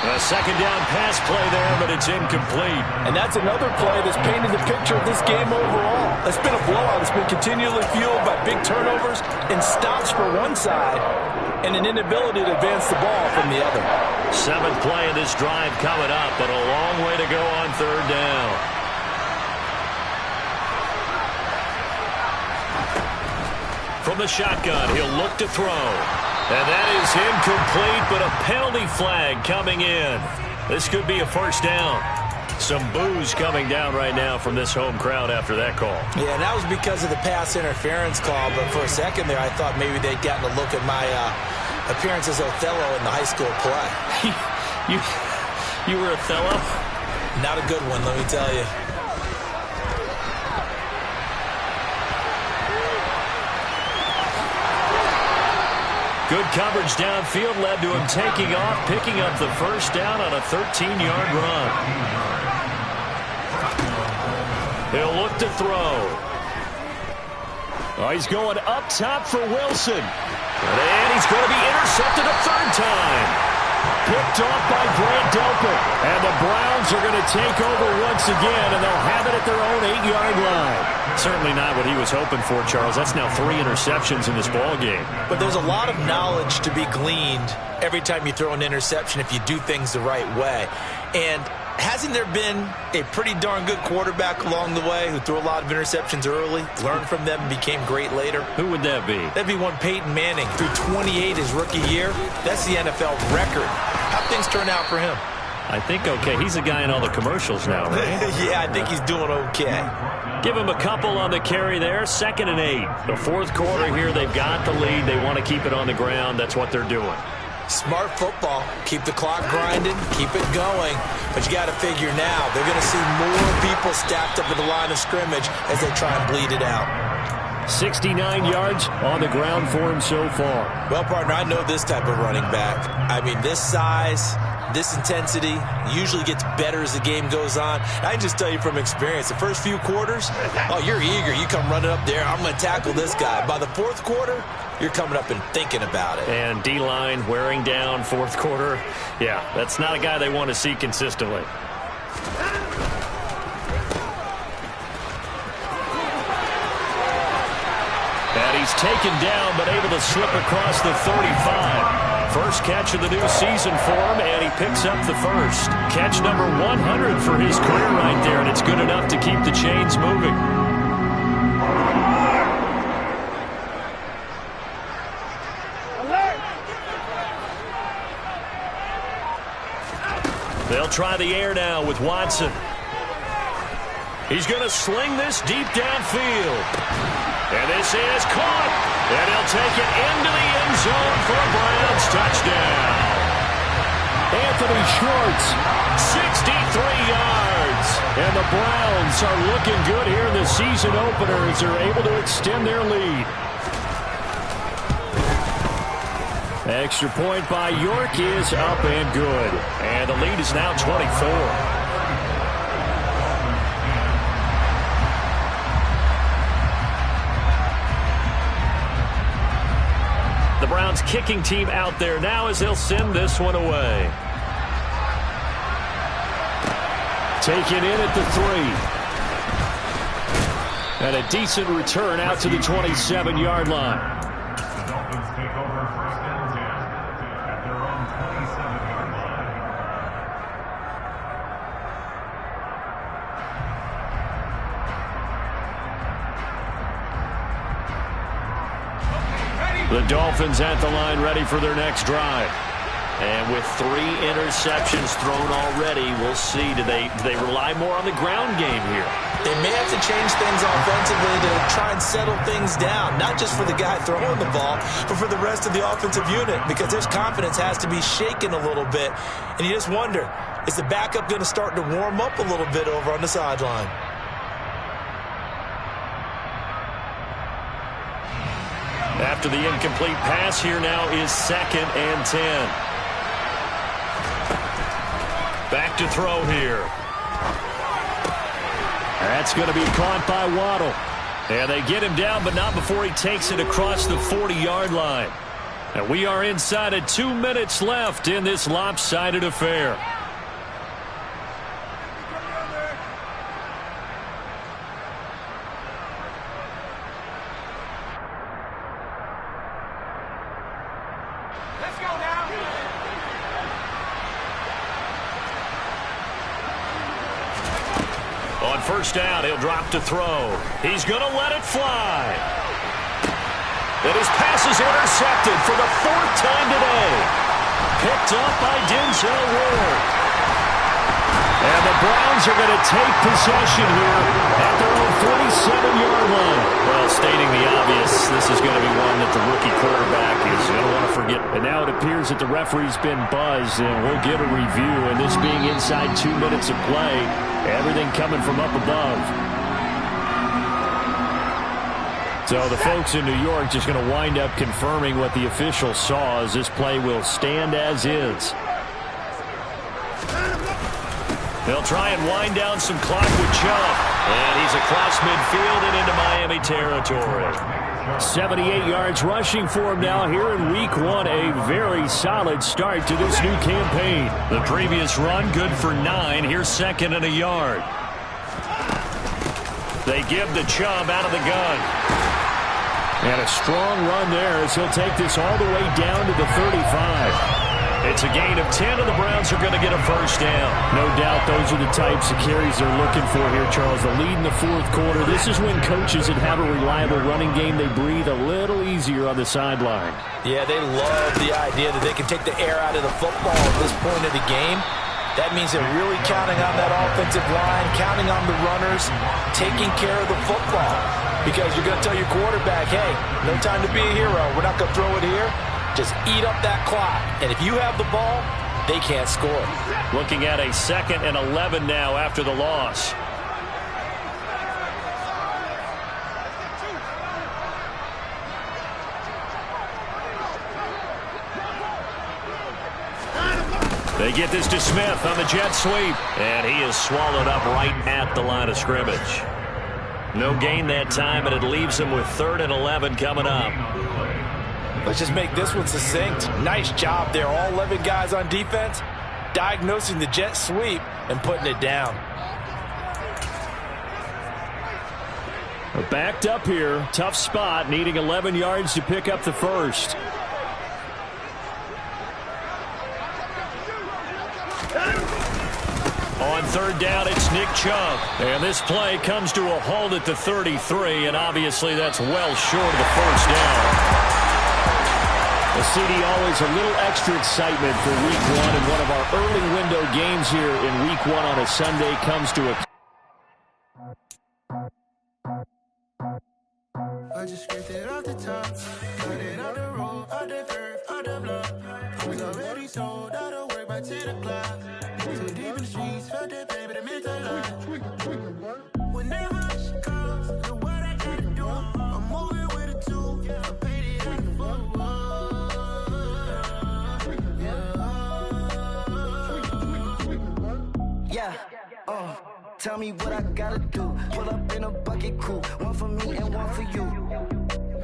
A second down pass play there, but it's incomplete. And that's another play that's painted the picture of this game overall. It's been a blowout. It's been continually fueled by big turnovers and stops for one side and an inability to advance the ball from the other. Seventh play of this drive coming up, but a long way to go on third down. From the shotgun, he'll look to throw. And that is incomplete, but a penalty flag coming in. This could be a first down. Some boos coming down right now from this home crowd after that call. Yeah, that was because of the pass interference call, but for a second there I thought maybe they'd gotten a look at my appearance as Othello in the high school play. You were Othello? Not a good one, let me tell you. Good coverage downfield led to him taking off, picking up the first down on a 13-yard run. He'll look to throw. Oh, he's going up top for Wilson. And he's going to be intercepted a third time. Picked off by Grant Delpit. And the Browns are going to take over once again, and they'll have it at their own 8-yard line. Certainly not what he was hoping for, Charles. That's now 3 interceptions in this ball game. But there's a lot of knowledge to be gleaned every time you throw an interception if you do things the right way. And hasn't there been a pretty darn good quarterback along the way who threw a lot of interceptions early, learned from them, and became great later? Who would that be? That'd be one Peyton Manning. Threw 28 his rookie year. That's the NFL record. How'd things turn out for him? I think okay. He's a guy in all the commercials now, right? Yeah, I think he's doing okay. Give him a couple on the carry there. 2nd and 8. The fourth quarter here, they've got the lead. They want to keep it on the ground. That's what they're doing. Smart football. Keep the clock grinding. Keep it going. But you got to figure now, they're going to see more people stacked up at the line of scrimmage as they try and bleed it out. 69 yards on the ground for him so far. Well, partner, I know this type of running back. I mean, this size, this intensity usually gets better as the game goes on. I can just tell you from experience, the first few quarters, oh, you're eager. You come running up there, I'm going to tackle this guy. By the fourth quarter, you're coming up and thinking about it. And D-line wearing down fourth quarter. Yeah, that's not a guy they want to see consistently. And he's taken down, but able to slip across the 35. First catch of the new season for him, and he picks up the first. Catch number 100 for his career right there, and it's good enough to keep the chains moving. They'll try the air now with Watson. He's going to sling this deep downfield. And this is caught. And he'll take it into the end zone for a Browns touchdown. Anthony Schwartz, 63 yards. And the Browns are looking good here in the season opener as they're able to extend their lead. Extra point by York is up and good. And the lead is now 24. The Browns kicking team out there now as they'll send this one away. Taken in at the 3. And a decent return out to the 27-yard line. The Dolphins at the line ready for their next drive. And with 3 interceptions thrown already, we'll see. Do they rely more on the ground game here? They may have to change things offensively to try and settle things down, not just for the guy throwing the ball, but for the rest of the offensive unit, because their confidence has to be shaken a little bit. And you just wonder, is the backup going to start to warm up a little bit over on the sideline? After the incomplete pass, here now is 2nd and 10. Back to throw here. That's going to be caught by Waddle. And they get him down, but not before he takes it across the 40-yard line. And we are inside of 2 minutes left in this lopsided affair. First down, he'll drop to throw. He's going to let it fly. And his pass is intercepted for the 4th time today. Picked up by Denzel Ward. And the Browns are going to take possession here at their own 47-yard line. Well, stating the obvious, this is going to be one that the rookie quarterback is going to want to to forget. And now it appears that the referee's been buzzed, and we'll get a review. And this being inside 2 minutes of play, everything coming from up above. So the folks in New York just going to wind up confirming what the official saw, as this play will stand as is. They'll try and wind down some clock with Chubb. And he's across midfield and into Miami territory. 78 yards rushing for him now here in Week 1. A very solid start to this new campaign. The previous run good for 9. Here's second and a yard. They give to Chubb out of the gun. And a strong run there as he'll take this all the way down to the 35. It's a gain of 10, and the Browns are going to get a first down. No doubt those are the types of carries they're looking for here, Charles. The lead in the fourth quarter. This is when coaches that have a reliable running game, they breathe a little easier on the sideline. Yeah, they love the idea that they can take the air out of the football at this point of the game. That means they're really counting on that offensive line, counting on the runners, taking care of the football. Because you're going to tell your quarterback, hey, no time to be a hero. We're not going to throw it here. Just eat up that clock. And if you have the ball, they can't score. Looking at a 2nd and 11 now after the loss. They get this to Smith on the jet sweep. And he is swallowed up right at the line of scrimmage. No gain that time, and it leaves him with 3rd and 11 coming up. Let's just make this one succinct. Nice job there. All 11 guys on defense diagnosing the jet sweep and putting it down. Backed up here. Tough spot. Needing 11 yards to pick up the first. On 3rd down, it's Nick Chubb. And this play comes to a halt at the 33, and obviously that's well short of the first down. The CD always a little extra excitement for Week 1, and one of our early window games here in Week 1 on a Sunday comes to a... I just scraped it off the top, cut it on the road, on the curve, on the block. I was already sold out of work by 10 o'clock. Too deep in the streets, felt that baby, the mental line. Whenever she comes, look what I gotta do. I'm moving with a 2, I paid it out the fuck. Yeah, tell me what I gotta do. Pull up in a bucket crew, one for me and one for you.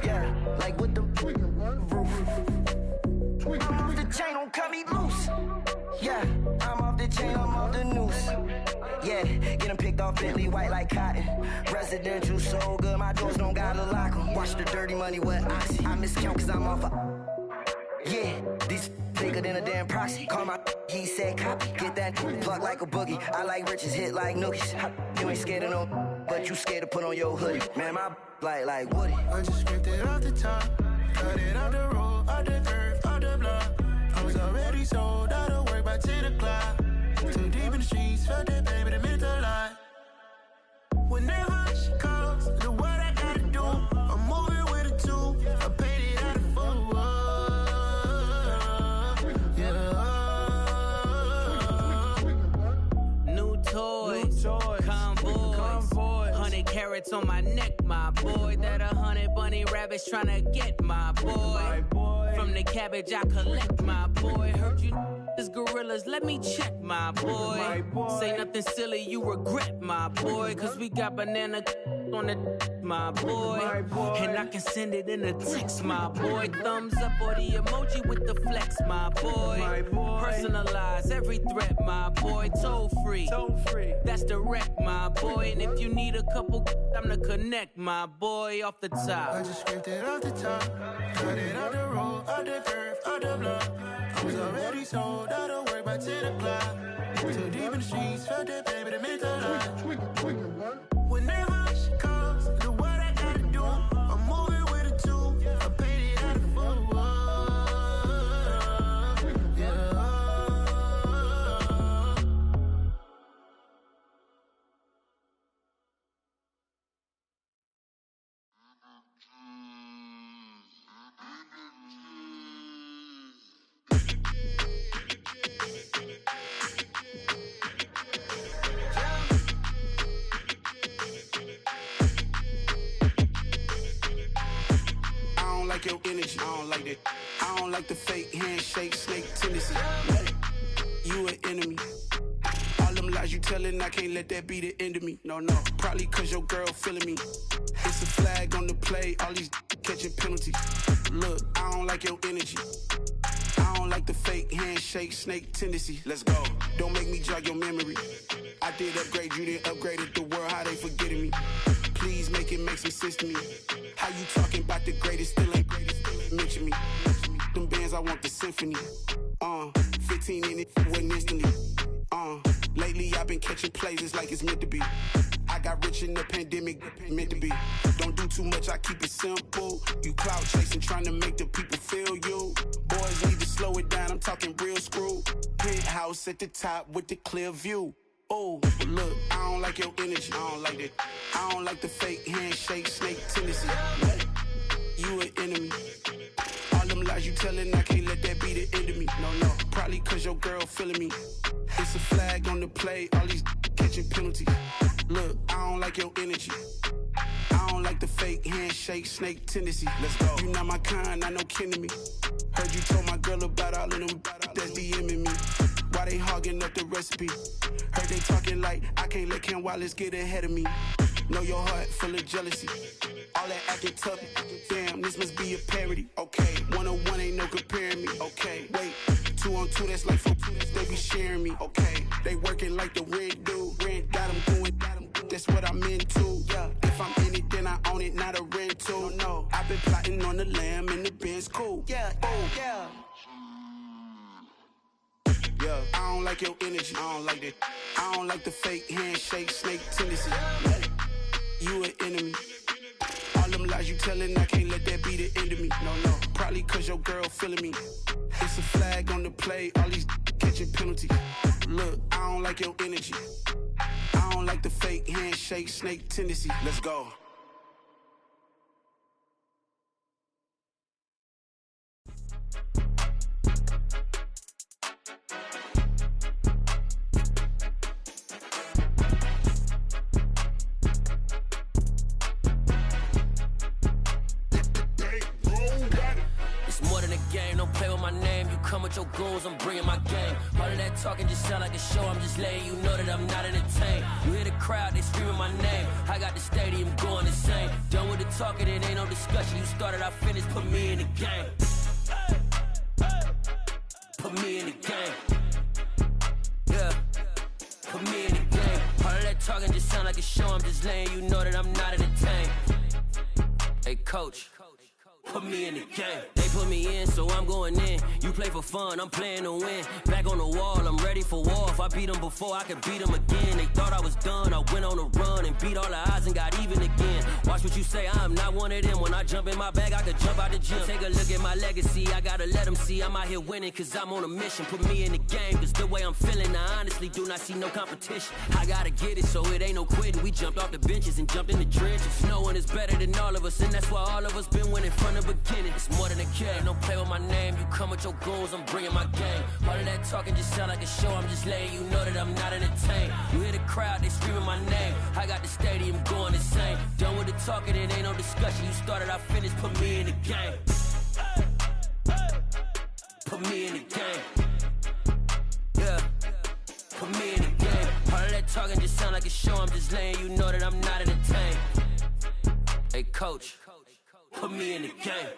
Yeah, like with the roof. I'm off the chain, don't cut me loose. Yeah, I'm off the chain, I'm off the noose. Yeah, get them picked off Bentley, white like cotton. Residential, so good, my doors don't gotta lock them. Watch the dirty money with Oxy. I miscount cause I'm off a... Yeah, these bigger than a damn proxy. Call my he said copy. Get that plug like a boogie. I like riches, hit like nookies. You ain't scared of no, but you scared to put on your hoodie. Man, my like Woody. I just scraped it off the top, cut it on the road, on the curve, on the block. I was already sold out of work by 10 o'clock. Too deep in the streets, felt that baby, the mental line. Whenever she calls, look what I gotta do. I'm moving with a 2, I paid it out of convoys, 100 carats on my neck, my boy. That 100 bunny rabbits tryna get my boy. From the cabbage I collect, my boy. Heard you is gorillas, let me check, my boy. Say nothing silly, you regret, my boy. Cause we got banana on the my boy. And I can send it in a text, my boy. Thumbs up or the emoji with the flex, my boy. Personalize every threat, my boy. Toll free, that's direct, my boy. And if you need a couple, I'm to connect, my boy. Off the top, I just scraped it off the top, cut it on the road, on the curve, on the block. I was already sold out of work by 10 o'clock. Too deep in the streets, felt that baby, the mental line. Whenever she calls, look what I gotta do. I'm moving with a 2, I paid it out of like your energy. I don't like that. I don't like the fake handshake, snake tendency. You an enemy. All them lies you telling, I can't let that be the end of me. No, probably cause your girl feeling me. It's a flag on the play, all these catching penalties. Look, I don't like your energy. I don't like the fake handshake, snake tendency. Let's go. Don't make me jog your memory. I did upgrade, you didn't upgrade it. The world, how they forgetting me. Please make it make some sense to me. How you talking about the greatest, still ain't mention me. Them bands, I want the symphony. 15 in it, went instantly. Lately I've been catching plays, it's like it's meant to be. I got rich in the pandemic, meant to be. Don't do too much, I keep it simple. You clout chasing, trying to make the people feel you. Boys need to slow it down, I'm talking real screw. Penthouse at the top with the clear view. Oh, look, I don't like your energy. I don't like that. I don't like the fake handshake, snake tendency. You an enemy. All them lies you telling, I can't let that be the end of me. No, probably cause your girl feeling me. It's a flag on the play, all these catching penalties. Look, I don't like your energy. I don't like the fake handshake, snake tendency. Let's go. You not my kind, I know kin to me. Heard you told my girl about all of them that's DMing me. Why they hogging up the recipe? Heard they talking like I can't let Ken Wallace get ahead of me. Know your heart full of jealousy. All that acting tough, damn, this must be a parody. Okay, 101 ain't no comparing me. Okay, wait, 2 on 2, that's like 4, they be sharing me. Okay, they working like the rent do. Rent got them going, that's what I'm into. Yeah, if I'm in it, then I own it, not a rental. No, I've been plotting on the lamb and the Benz cool. Yeah, yeah. Yeah, I don't like your energy. I don't like that. I don't like the fake handshake, snake tendency. You an enemy. All them lies you telling, I can't let that be the end of me. No, probably cause your girl feeling me. It's a flag on the play, all these catching penalties. Look, I don't like your energy. I don't like the fake handshake, snake tendency. Let's go. With your goons, I'm bringing my game. All of that talking just sound like a show. I'm just letting you know that I'm not entertained. You hear the crowd, they screaming my name. I got the stadium going insane. Done with the talking, it ain't no discussion. You started, I finished, put me in the game. Put me in the game. Yeah, put me in the game. All of that talking just sound like a show. I'm just letting you know that I'm not entertained. Hey, coach, put me in the game. They put me in, so I'm going in. You play for fun, I'm playing to win. Back on the wall, I'm ready for war. If I beat them before, I could beat them again. They thought I was done, I went on a run and beat all the odds and got even again. Watch what you say, I'm not one of them. When I jump in my bag, I could jump out the gym. Take a look at my legacy, I gotta let them see I'm out here winning, cause I'm on a mission. Put me in the game, cause the way I'm feeling, I honestly do not see no competition. I gotta get it, so it ain't no quitting. We jumped off the benches and jumped in the trenches. No one is better than all of us, and that's why all of us been winning from the beginning. It's more than a kid, don't play with my name. You come with your goons, I'm bringing my game. All of that talking just sound like a show. I'm just letting you know that I'm not entertained. You hear the crowd, they screaming my name. I got the stadium going insane. Done with the talking, it ain't no discussion. You started, I finished, put me in the game. Put me in the game. Yeah, put me in the game. All of that talking just sound like a show. I'm just letting you know that I'm not entertained. Hey, coach, put me in the game.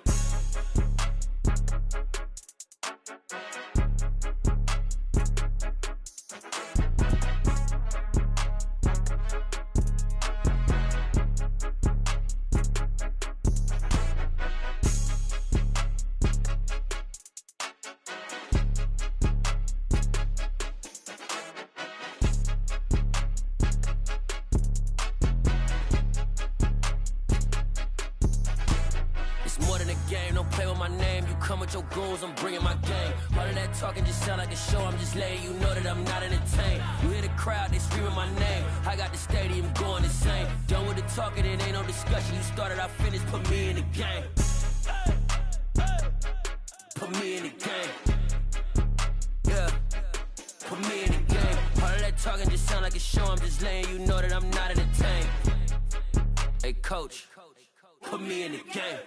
Your goals, I'm bringing my game. All of that talking just sound like a show. I'm just letting you know that I'm not entertained. You hear the crowd, they screaming my name. I got the stadium going insane. Done with the talking, it ain't no discussion. You started, I finished, put me in the game. Put me in the game. Yeah, put me in the game. All of that talking just sound like a show. I'm just letting you know that I'm not entertained. Hey, coach, put me in the game.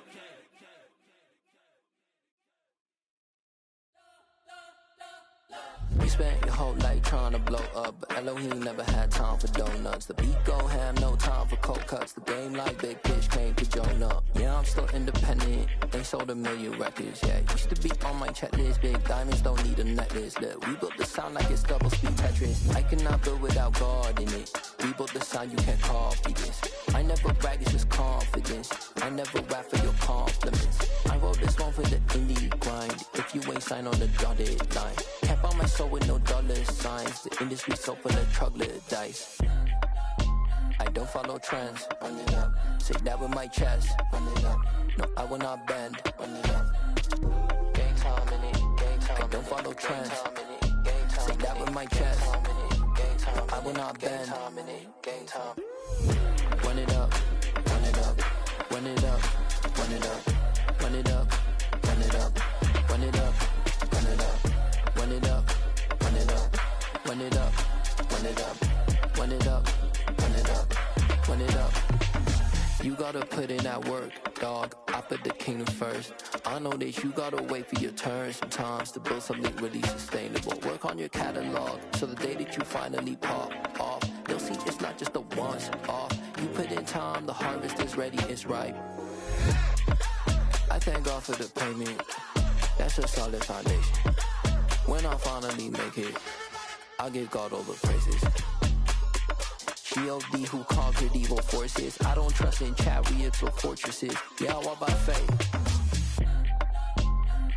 You spent your whole life trying to blow up, but Elohim never had time for donuts. The beat go ham, no time for cold cuts. The game like big fish came to Jonah. Yeah, I'm still independent. They sold 1 million records, yeah. Used to be on my checklist. Big diamonds don't need a necklace. Look, we built the sound like it's double speed Tetris. I cannot build without God in it. We built the sound, you can't copy this. I never brag, it's just confidence. I never rap for your compliments. I wrote this one for the indie grind. If you ain't signed on the dotted line, can't buy my soul with no dollar signs. The industry so full of troglodytes. I don't follow trends. Run it up. Say that with my chest. Run it up. No, I will not bend. Run it up. Gang time in it. Gang time. I don't follow trends. Say that with my chest. No, I will not bend. Gang time. Run it up. Run it up. Run it up. Run it up. Run it up. Run it up. Run it up. Run it up. Run it up. Run it up. Run it up. Run it up. Run it up. Run it up. Run it up. You gotta put in that work, dog. I put the kingdom first. I know that you gotta wait for your turn sometimes to build something really sustainable. Work on your catalog, so the day that you finally pop off, you'll see it's not just a once off. You put in time, the harvest is ready, it's ripe. I thank God for the payment. That's a solid foundation. When I finally make it, I'll give God all the praises. G.O.D. who conquered evil forces. I don't trust in chariots or fortresses. Yeah, I walk by faith.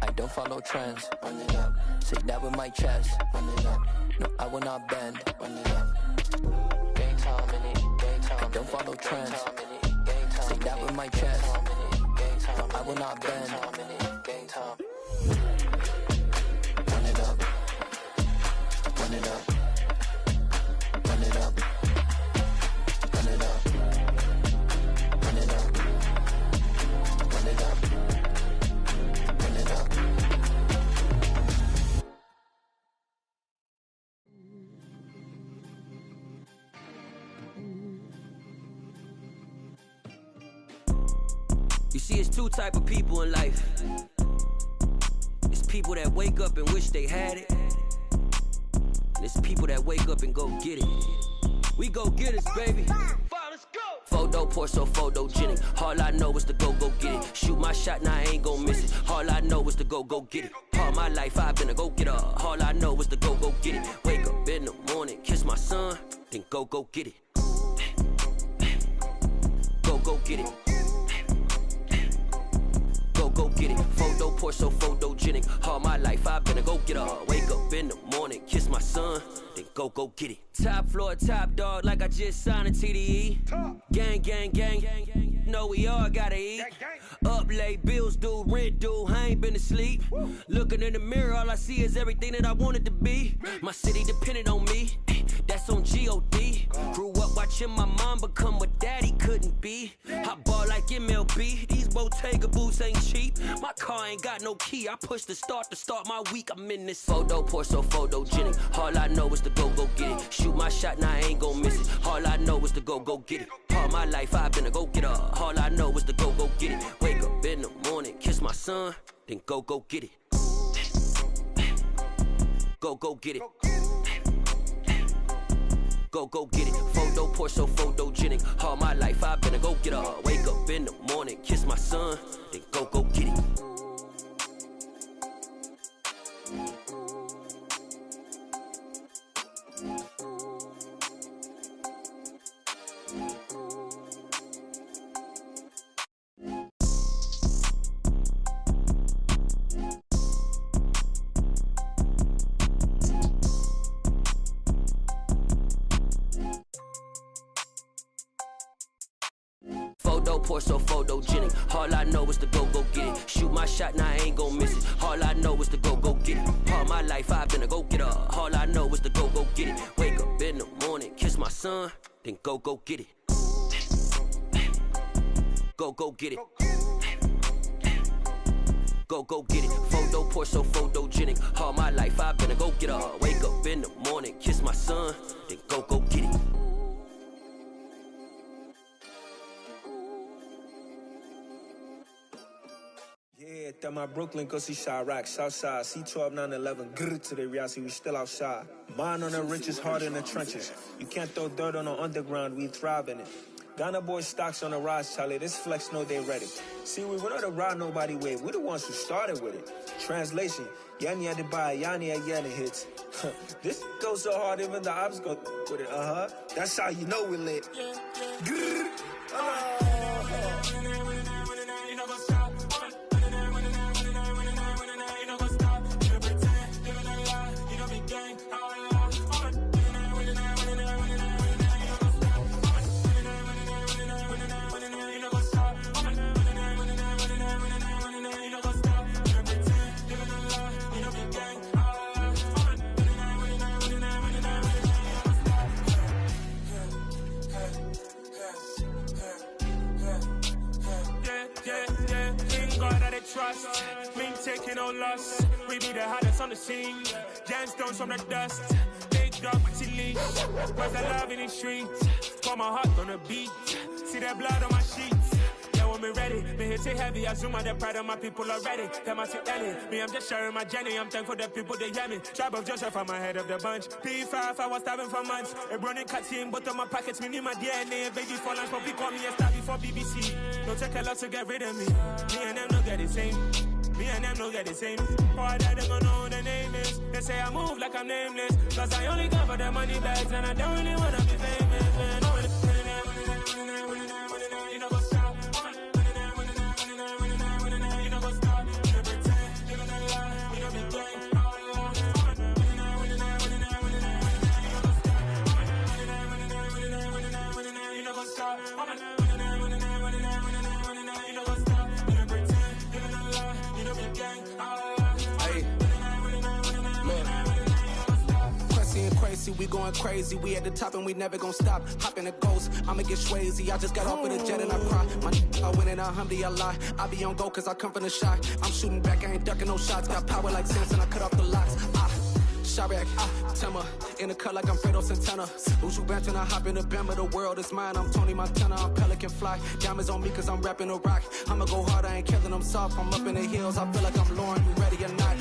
I don't follow trends. Run it up. Say that with my chest. Run it up. No, I will not bend. Run it up. Gang time in it. Gang time. I don't follow trends. Say that with my chest. No, I will not bend. Gang time. Run it up. Run it up. Run it up. Run it up. Run it up. Run it up. Run it up. You see, it's two type of people in life. It's people that wake up and wish they had it, and it's people that wake up and go get it. We go get it, baby. Photo pour so photogenic. All I know is to go get it. Shoot my shot, now I ain't gon' miss it. All I know is to go get it. All my life I've been a go-getter. All I know is to go get it. Wake up in the morning, kiss my son, then go get it. Go get it. Go get it. Photo pour so photogenic. All my life I've been a go-getter. Wake up in the morning, kiss my son, then go get it. Top floor, top dog, like I just signed a TDE. Gang, gang, gang. Know we all gotta eat. Up late, bills due, rent due, I ain't been asleep. Looking in the mirror, all I see is everything that I wanted to be. My city depended on me, that's on G.O.D. Grew up watching my mom become what daddy couldn't be. I ball like MLB, these Bottega boots ain't cheap. My car ain't got no key, I push the start to start my week. I'm in this photo pour so photogenic. All I know is to go get it. Shoot my shot, now I ain't gon' miss it. All I know is to go get it. All my life I've been a go-getter. All I know is to go get it. Wake up in the morning, kiss my son, then go get it. Go get it. Go get it. Photo pour so photogenic. All my life I've been a go-getter. Wake up in the morning, kiss my son, then go get it. Photo pour so photogenic. All I know is to go get it. Shoot my shot, now I ain't gon' miss it. All I know is to go get it. All my life I've been a go-getter. All I know is to go get it. Wake up in the morning, kiss my son, then go get it. Go get it. Go get it. Photo pour so photogenic. All my life I've been a go-getter. Wake up in the morning, kiss my son, then go get it. Yeah, That my Brooklyn, go see Chirac, Southside, C12, 911, grrr to the reality, we still outside. Mine on the riches, hard in the trenches. You can't throw dirt on the underground, we thrive in it. Ghana boys stocks on the rise, Charlie, this flex know they ready. See, we not the ride nobody wave, we the ones who started with it. Translation, Yani had to buy, Yani had Yanni hits. This goes so hard, even the ops go with it, That's how you know we lit. Grrr. Trust, we ain't taking no loss. We be the hottest on the scene. Gemstones from the dust. Big dog with leash. Where's the love in the streets? Got my heart on the beat. See that blood on my sheets. Yeah, when me ready, me hit it heavy. I zoom out the pride of my people already. Them I see Ellie. Me, I'm just sharing my journey. I'm thankful the people they hear me. Tribe of Joseph, I'm ahead of the bunch. P5, I was starving for months. A running cut in both of my pockets. Me need my DNA. Baby for lunch, but call me a star before BBC. Don't take a lot to get rid of me. Me and them don't get the same. Me and them don't get the same. All that they gonna know the name is. They say I move like I'm nameless. Cause I only come for the money bags. And I don't really wanna be famous, man. You know what's up? You know what's up? You pretend, you gonna lie. You know be gang. You know what's up? Crazy, we going crazy. We at the top and we never gonna stop. Hop in a ghost, I'ma get swayzy. I just got off with a jet and I cry. I win in alhamdulillah. I be on go cause I come from the shot. I'm shooting back, I ain't ducking no shots. Got power like Samson, I cut off the locks. Chirac, Tema, in the cut like I'm Fredo Santana. Uju Banton, I hop in the Bama, the world is mine. I'm Tony Montana, I'm Pelican Fly. Diamonds on me cause I'm rapping a rock. I'ma go hard, I ain't killing them soft. I'm up in the hills, I feel like I'm Lauren, you ready or not?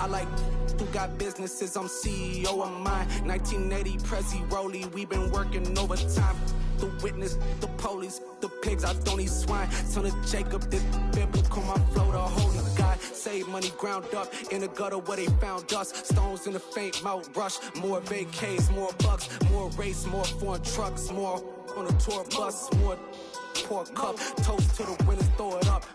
I like who got businesses, I'm CEO of mine. 1980 Prezi Rolly, we been working overtime. The witness, the police, the pigs, I don't eat swine. Son of Jacob, this biblical, my flow, the holy God. Save money ground up in the gutter where they found us. Stones in the faint mouth rush. More vacays, more bucks, more race, more foreign trucks, more on a tour bus, more pork cup. Toast to the winners, throw it up.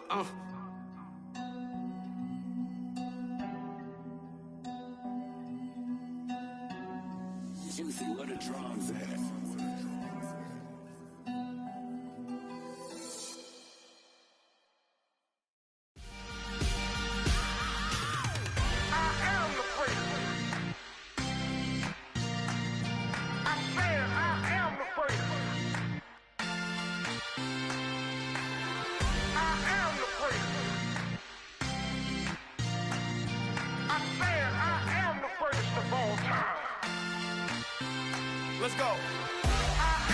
Juicy, what a drums at. Let's go. I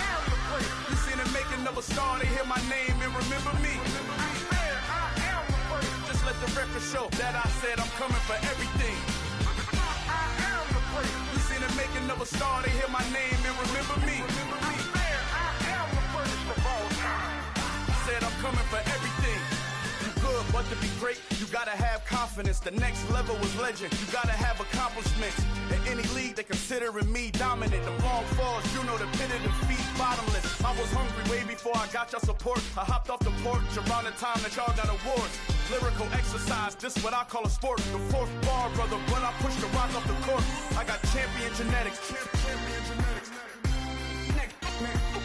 am the place. You seen the making of a star, they hear my name and remember me. I am the place. Just let the record show that I said I'm coming for everything. I am the place. You seen the making of a star, they hear my name and remember me. I am the first of all time. Said I'm coming for everything. You good, but to be great, you gotta have confidence. The next level was legend. You gotta have accomplishments. In any league, they considering me dominant. The ball falls, you know the pit of defeat, bottomless. I was hungry way before I got your support. I hopped off the porch around the time that y'all got awards. Lyrical exercise, this what I call a sport. The fourth bar, brother, when I push the rock off the court. I got champion genetics.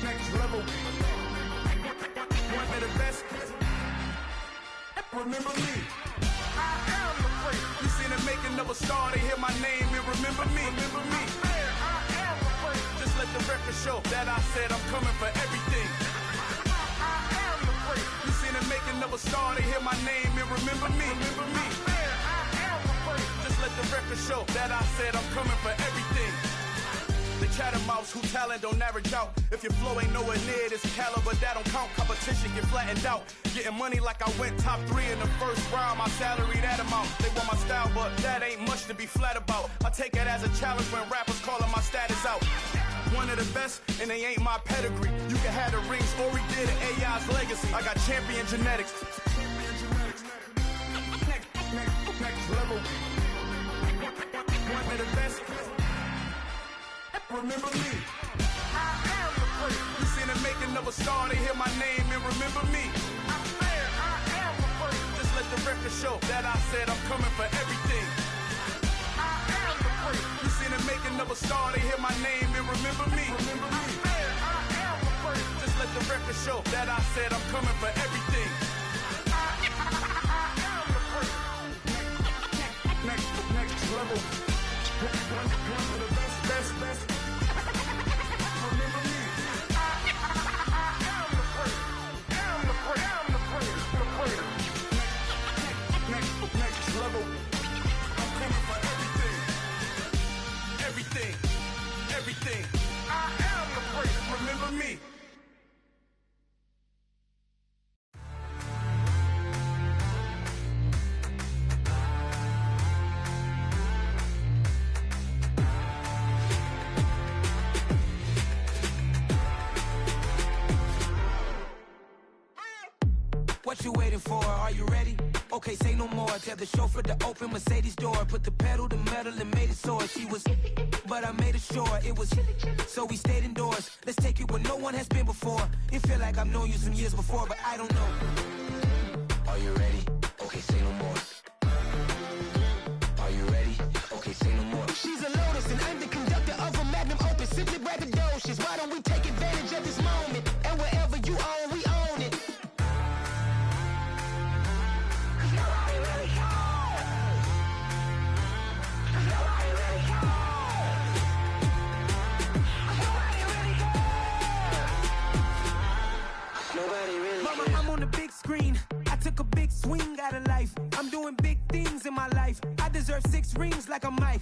Next level. One of the best. Remember me. I am the place. You seen the making of a star, they hear my name and remember me. Remember me. I am the place. Just let the record show that I said I'm coming for everything. I am the place. You seen the making of a star, they hear my name and remember me. Remember me. I am the place. Just let the record show that I said I'm coming for everything. They chattermouths who talent don't average out. If your flow ain't nowhere near this caliber, that don't count. Competition get flattened out. Getting money like I went top 3 in the first round. My salary that amount. They want my style, but that ain't much to be flat about. I take it as a challenge when rappers calling my status out. One of the best, and they ain't my pedigree. You can have the rings, Ori did it, AI's legacy. I got champion genetics. Next level. One of the best. Remember me. I am the first. You seen the making of a star, they hear my name and remember me. I am the first. Just let the record show that I said I'm coming for everything. I am the first. You seen the making of a star, they hear my name and remember me. I am the first. Just let the record show that I said I'm coming for everything. I am the first. Next level. One of the best. Remember me. I am the first. Next level. I'm coming for everything. Everything. I am the first. Remember me. What you waiting for? Are you ready? Okay, say no more. Tell the chauffeur to open Mercedes door. Put the pedal to metal and made it soar. She was, but I made it sure it was. So we stayed indoors. Let's take it where no one has been before. It feel like I've known you some years before, but I don't know. Are you ready? Okay, say no more. Are you ready? Okay, say no more. She's a Lotus and I'm the conductor of a magnum opus. Simply braggadocious. Why don't we take advantage of this moment? And wherever you own, we own it. Mama, I'm on the big screen. I took a big swing out of life. I'm doing big things in my life. I deserve 6 rings like a Mike.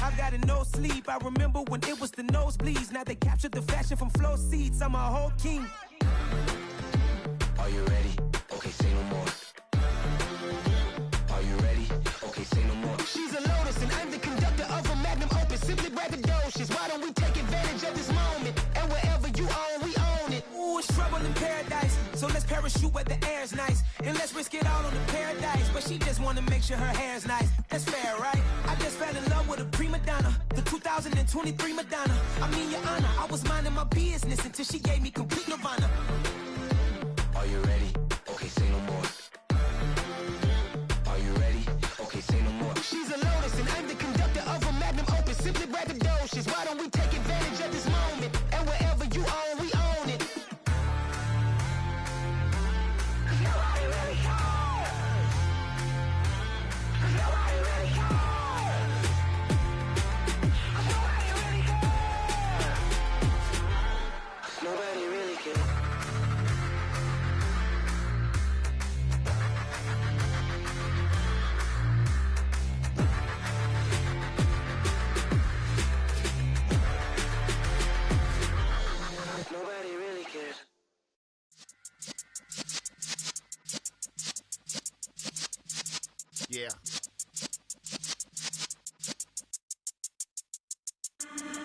I've got a no sleep. I remember when it was the nosebleeds. Now they captured the fashion from flow seats. I'm a whole king. Are you ready? Okay, say no more. Are you ready? Okay, say no more. She's a Lotus and I'm the conductor of a magnum opus. Simply braggadocious. Why don't we take advantage of this moment? And wherever you own, we own it. Ooh, it's trouble in paradise. So let's parachute where the air's nice. And let's risk it all on the paradise. But she just wanna make sure her hair's nice. That's fair, right? I just fell in love with a prima donna. The 2023 Madonna. I mean, your honor, I was minding my business until she gave me complete nirvana. Are you ready? Okay, say no more. Are you ready? Okay, say no more. She's a Lotus and I'm the conductor of a magnum opus. Simply braggadocious. Why don't we take advantage of this moment? And wherever you own, we own it. Nobody really cares. Nobody really cares. Nobody really cares. Nobody really cares. Nobody really cares. Yeah.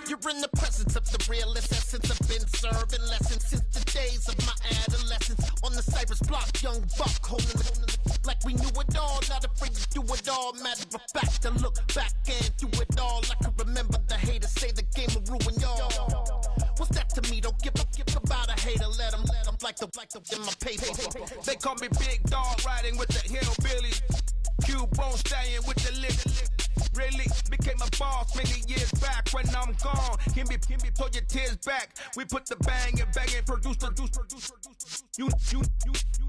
You're in the presence of the realest essence. I've been serving lessons since the days of my adolescence. On the Cypress block, young buck holding it like we knew it all. Not afraid to do it all. Matter of fact, to look back and do it all. I can remember the haters say the game will ruin y'all. What's that to me? Don't give about a hater. Let them like the in my paper. They call me Big Dog, riding with the hillbillies. Cubone staying with the lick. Really became a boss many years back. When I'm gone, can be pull your tears back. We put the bang and produce. You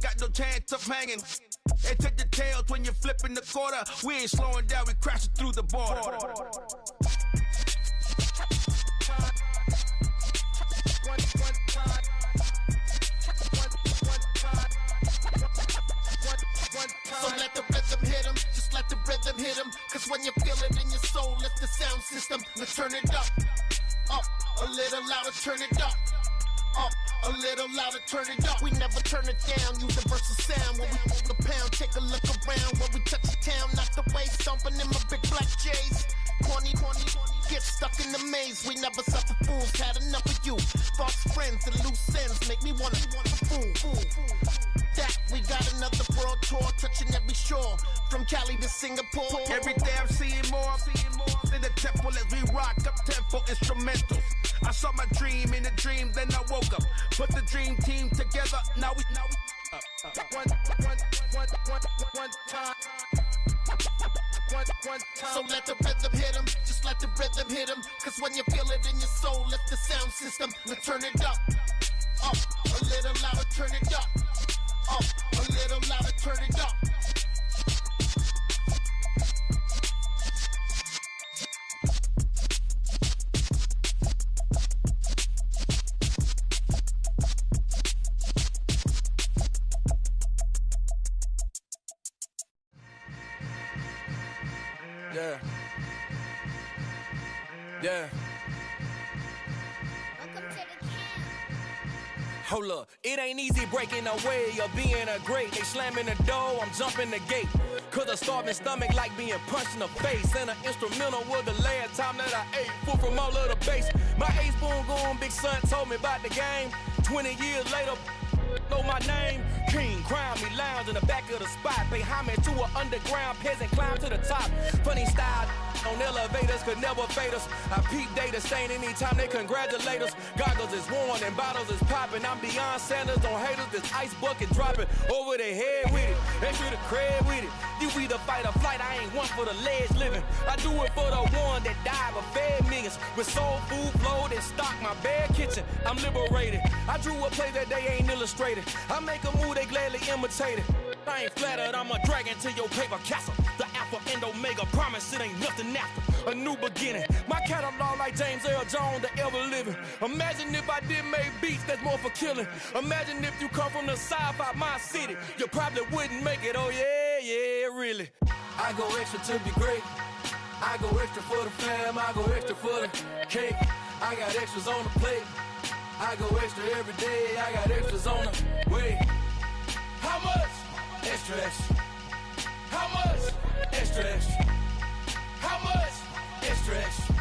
got no chance of hanging. They take the tails when you're flipping the quarter. We ain't slowing down, we crashing through the border. So let the rhythm hit him, just let the rhythm hit him. Cause when you feel it in your soul, let the sound system. Let's turn it up, a little louder, turn it up. A little louder, turn it up. We never turn it down. Universal sound when we hold the pound. Take a look around when we touch the town. Knock the way, stomping in my big black J's. Corny, get stuck in the maze. We never suffer fools. Had enough of you. False friends and loose ends make me wanna fool. That we got another world tour, touching every shore, from Cali to Singapore. Every day I'm seeing more in the temple as we rock up tempo instrumentals. I saw my dream in a dream, then I woke up. Put the dream team together. Now we one time. So let the rhythm hit 'em, just let the rhythm hit 'em. Cause when you feel it in your soul, lift the sound system. Let's turn it up, a little louder, turn it up, a little louder, turn it up. Yeah. Hold up, it ain't easy breaking away or being a great. They slamming the door, I'm jumping the gate. Cause a starving stomach like being punched in the face. And an instrumental was the last time that I ate food from all of the bass. My ace boom goon, big son told me about the game. 20 years later, know my name. King, crown me, lounge in the back of the spot. Pay homage to an underground peasant, climb to the top. Funny style on elevators could never fade us. I peep data stain anytime they congratulate us. Goggles is worn and bottles is popping. I'm Deion Sanders on haters, this ice bucket dropping over their head with it. Extra the cred with it. You either fight or flight, I ain't one for the ledge living. I do it for the one that died but fed millions. With soul food flowed and stocked my bad kitchen. I'm liberated. I drew a play that they ain't illustrated. I make a move, they gladly imitate it. I ain't flattered, I'm a dragon to your paper castle. The Alpha and Omega, promise it ain't nothing after. A new beginning. My catalog like James Earl Jones, the ever living. Imagine if I did make beats that's more for killing. Imagine if you come from the south out my city. You probably wouldn't make it, oh yeah, really. I go extra to be great. I go extra for the fam, I go extra for the cake. I got extras on the plate. I go extra every day, I got extras on the way. How much? Extra, extra. How much? Extra, extra. How much? Extra, extra.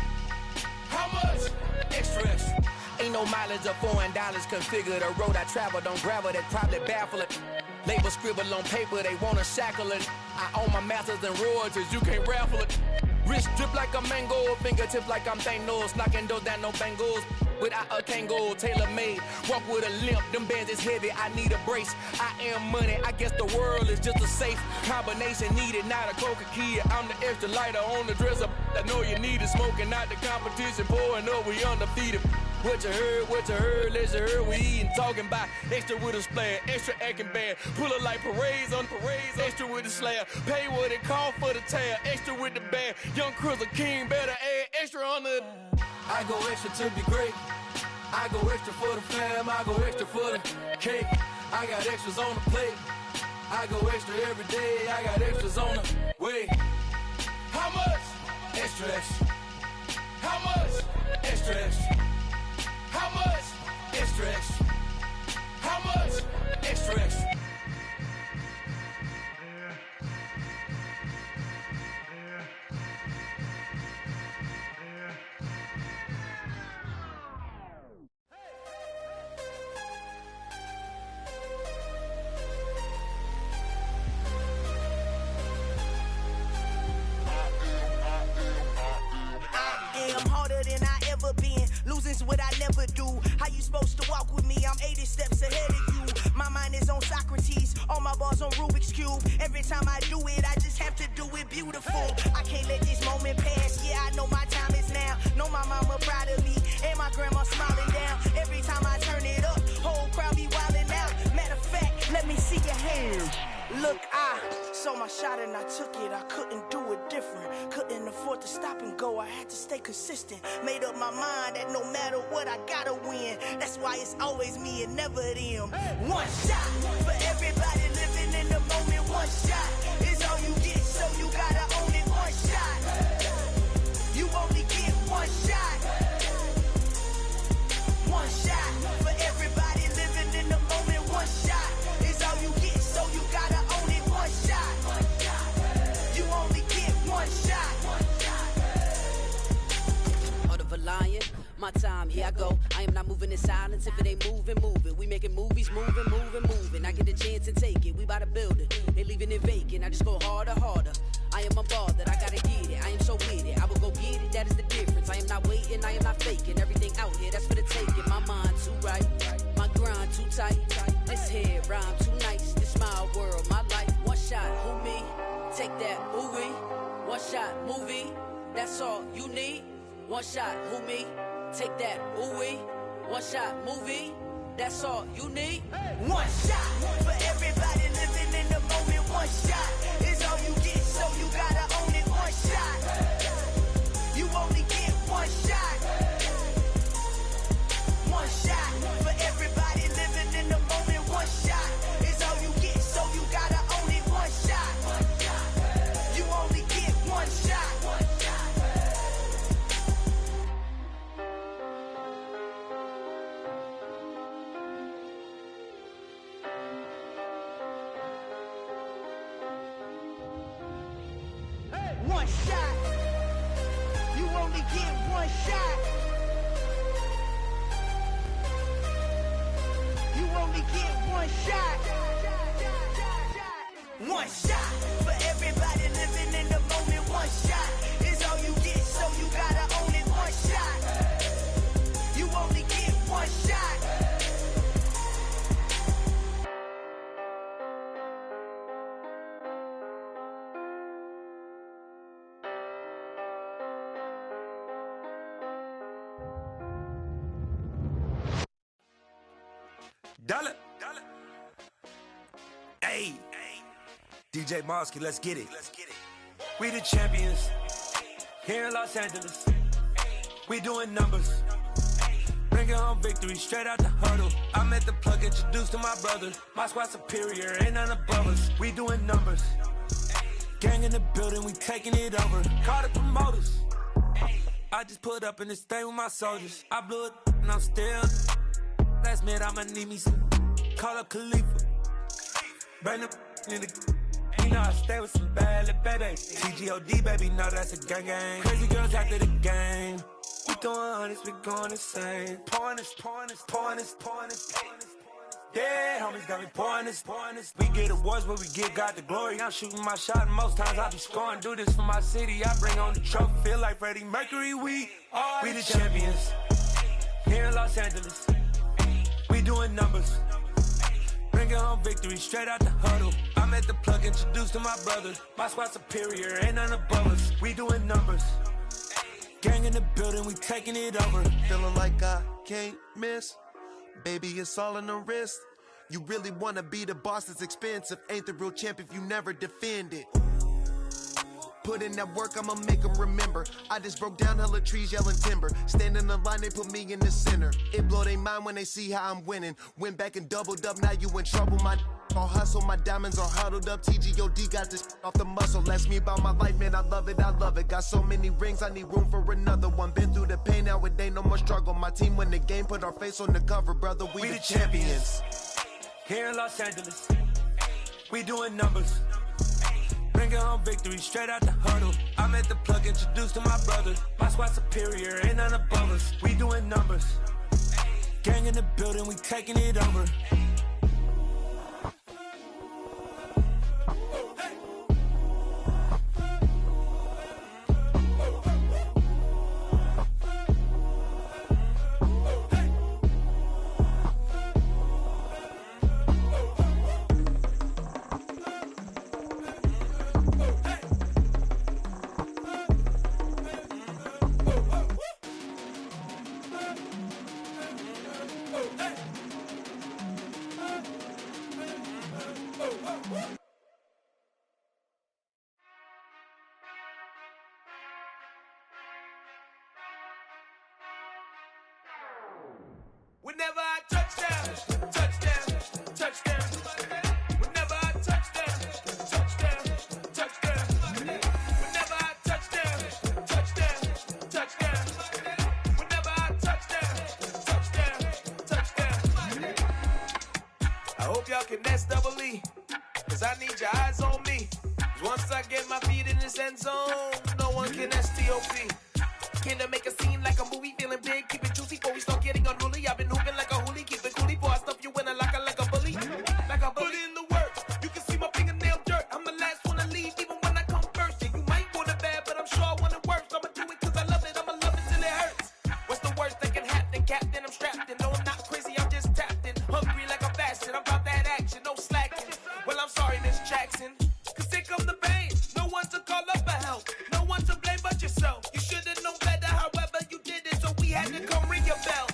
How much? Extra, extra. Ain't no mileage of $4 configure the road I travel. Don't gravel, that probably baffle it. Label scribble on paper, they wanna shackle it. I own my masters and royalties, you can't raffle it. Wrist drip like a mango, fingertips like I'm Thanos. Knocking those down, no bangles. Without a Kango, tailor-made. Walk with a limp, them bands is heavy, I need a brace. I am money, I guess the world is just a safe combination needed, not a coca key. I'm the extra lighter on the dresser. I know you need it, smoking out the competition, pouring up, we undefeated. What you heard, let you heard, we eatin', talking about extra with a splash, extra acting bad. Pull it like parades on parades, extra with the slab. Pay what it cost for the tab, extra with the bag. Young Cruiser King, better add extra on the. I go extra to be great. I go extra for the fam, I go extra for the cake. I got extras on the plate. I go extra every day, I got extras on the way. How much? Extra, extra. How much? Extra, extra. How much? Extra, extra. How much? Extra, extra. Losing's what I never do. How you supposed to walk with me? I'm 80 steps ahead of you. My mind is on Socrates, all my bars on Rubik's Cube. Every time I do it, I just have to do it beautiful. I can't let this moment pass. Yeah, I know my time is now. Know my mama proud of me, and my grandma smiling down. Every time I turn it up, whole crowd be wildin' out. Matter of fact, let me see your hands. Look, I saw my shot and I took it. I couldn't do it different. Couldn't afford to stop and go. I had to stay consistent. Made up my mind that no matter what, I gotta win. That's why it's always me and never them. One shot for everybody living in the moment. One shot is all you get, so you gotta own it. One shot. You only get time, here I go. I am not moving in silence. If it ain't moving, move it. We making movies, moving. I get a chance and take it. We bout to build it. They leaving it vacant. I just go harder. I am a ball that I gotta get it. I am so with it. I will go get it. That is the difference. I am not waiting. I am not faking. Everything out here, that's for the taking. My mind too right. My grind too tight. This head rhyme too nice. This my world, my life. One shot, who me? Take that, who we? One shot, movie. That's all you need. One shot, who me? Take that, who we? One shot, movie. That's all you need. One shot for everybody living in the moment. One shot is all you get, so you gotta own it. One shot. You only get one shot. One shot for everybody living in the moment. One shot is all you get, so you gotta own it. One shot. You only get one shot. One shot. You only get one shot. You only get one shot. One shot for everybody living in the moment. One shot is all you get, so you gotta own it. One shot. You only get one shot. Dollar. Hey. DJ Mosky, let's get it. We the champions here in Los Angeles. We doing numbers. Bringing home victory straight out the huddle. I'm at the plug, introduced to my brother. My squad superior, ain't none above us. We doing numbers. Gang in the building, we taking it over. Call the promoters. I just put up in this thing with my soldiers. I blew it and I'm still. Last minute, I'ma need me some. Call up Khalifa. Bring the in the. You know I stay with some bad little baby. TGOD, baby, no, that's a gang. Crazy girls after the game. We throwing hundreds, we going insane. Pouring this. Yeah, homies got me pouring this. We get awards, but we give God the glory. I'm shooting my shot, and most times I be scoring. Do this for my city, I bring on the trophy. Feel like Freddie Mercury, we the champions. Here in Los Angeles. We doing numbers. Bringing home victory straight out the huddle. I'm at the plug, introduced to my brother. My squad superior, ain't none above us. We doing numbers. Gang in the building, we taking it over. Feeling like I can't miss. Baby, it's all in the wrist. You really wanna be the boss, it's expensive. Ain't the real champ if you never defend it. Put in that work, I'ma make them remember. I just broke down hella trees, yelling timber. Stand in the line, they put me in the center. It blow they mind when they see how I'm winning. Went back and doubled up, now you in trouble. My all hustle, my diamonds are huddled up. TGOD got this off the muscle. Ask me about my life, man, I love it. Got so many rings, I need room for another one. Been through the pain, now it ain't no more struggle. My team win the game, put our face on the cover, brother. We the champions. Here in Los Angeles, we doing numbers. Bringing home victory straight out the huddle. I'm at the plug, introduced to my brother. My squad superior, ain't none above us. We doing numbers. Gang in the building, we taking it over. Whenever I touchdown, touchdown. Whenever I touchdown, touchdown. Whenever I touchdown, touchdown. Whenever I touchdown. I hope y'all can nest double E, cause I need your eyes on me. Once I get my feet in this end zone, no one can STOP. Came to make a scene like a movie, feeling big, keep it juicy before we start getting unruly. I've been hooping like a hoolie, keep it coolie before I stuff you in a locker like a bully. Like a bully. Put in the work, you can see my fingernail dirt. I'm the last one to leave, even when I come first. Yeah, you might want it bad, but I'm sure I want it worse. I'ma do it cause I love it, I'ma love it till it hurts. What's the worst that can happen, Captain? I'm strapped in, no I'm not crazy, I'm just tapped in. Hungry like I'm fasting, I'm about that action, no slacking. Well, I'm sorry, Miss Jackson, cause here come the pain. No one to call up for help, no one to blame but yourself. You should've known better, however you did it, so we had to come ring your bell.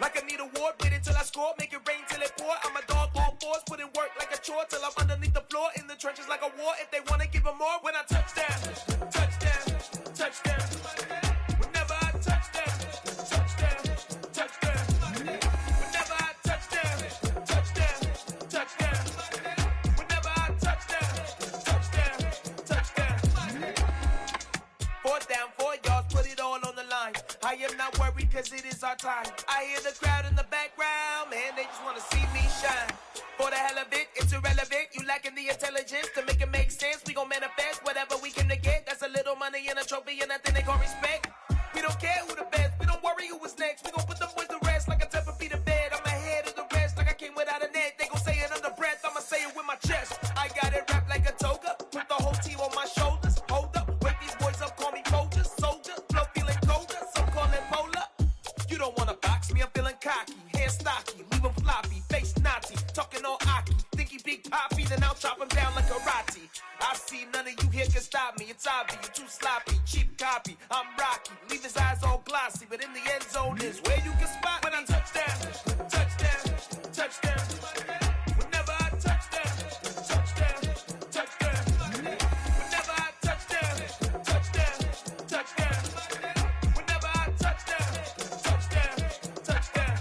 Like I need a ward, wait until I score, make it rain till it pour. I'm a dog, all fours, put in work like a chore till I'm underneath the floor, in the trenches like a war. If they wanna give them more, when I touch down, touchdown, touchdown. Whenever I touch down, touchdown, touchdown. Whenever I touch down, touchdown, touchdown. Whenever I touch down, touchdown, touchdown. 4th down, 4 yards, put it all on the line. I am not worried cause it is our time. I hear the crowd in the background, man, they just wanna see me shine. For the hell of it, it's irrelevant. You lacking the intelligence to make it make sense. We gon' manifest whatever we can to get. That's a little money and a trophy and nothing they call respect. We don't care who the best, we don't worry who was next. We gon' put the boys to rest like a type of feet in bed. I'm ahead of the rest like I came without a net. They gon' say it under breath, I'ma say it with my chest. I got it wrapped like a toga, put the whole team on my shoulders. Hold up, wake these boys up, call me Folgers, soldier. Flow feeling colder, some call it polar. You don't wanna box me, I'm feeling cocky. Hair stocky, leave him floppy, face naughty. Talking all aki, think he big poppy, then I'll chop him down like karate. I see none of you here can stop me. It's obvious, you're too sloppy, cheap copy. I'm Rocky, leave his eyes all glossy, but in the end zone is where you can spot when I touch down, touchdown, touchdown. Whenever I touch down, touchdown, touchdown. Whenever I touch down, touchdown, touchdown. Whenever I touch down, touchdown, touchdown.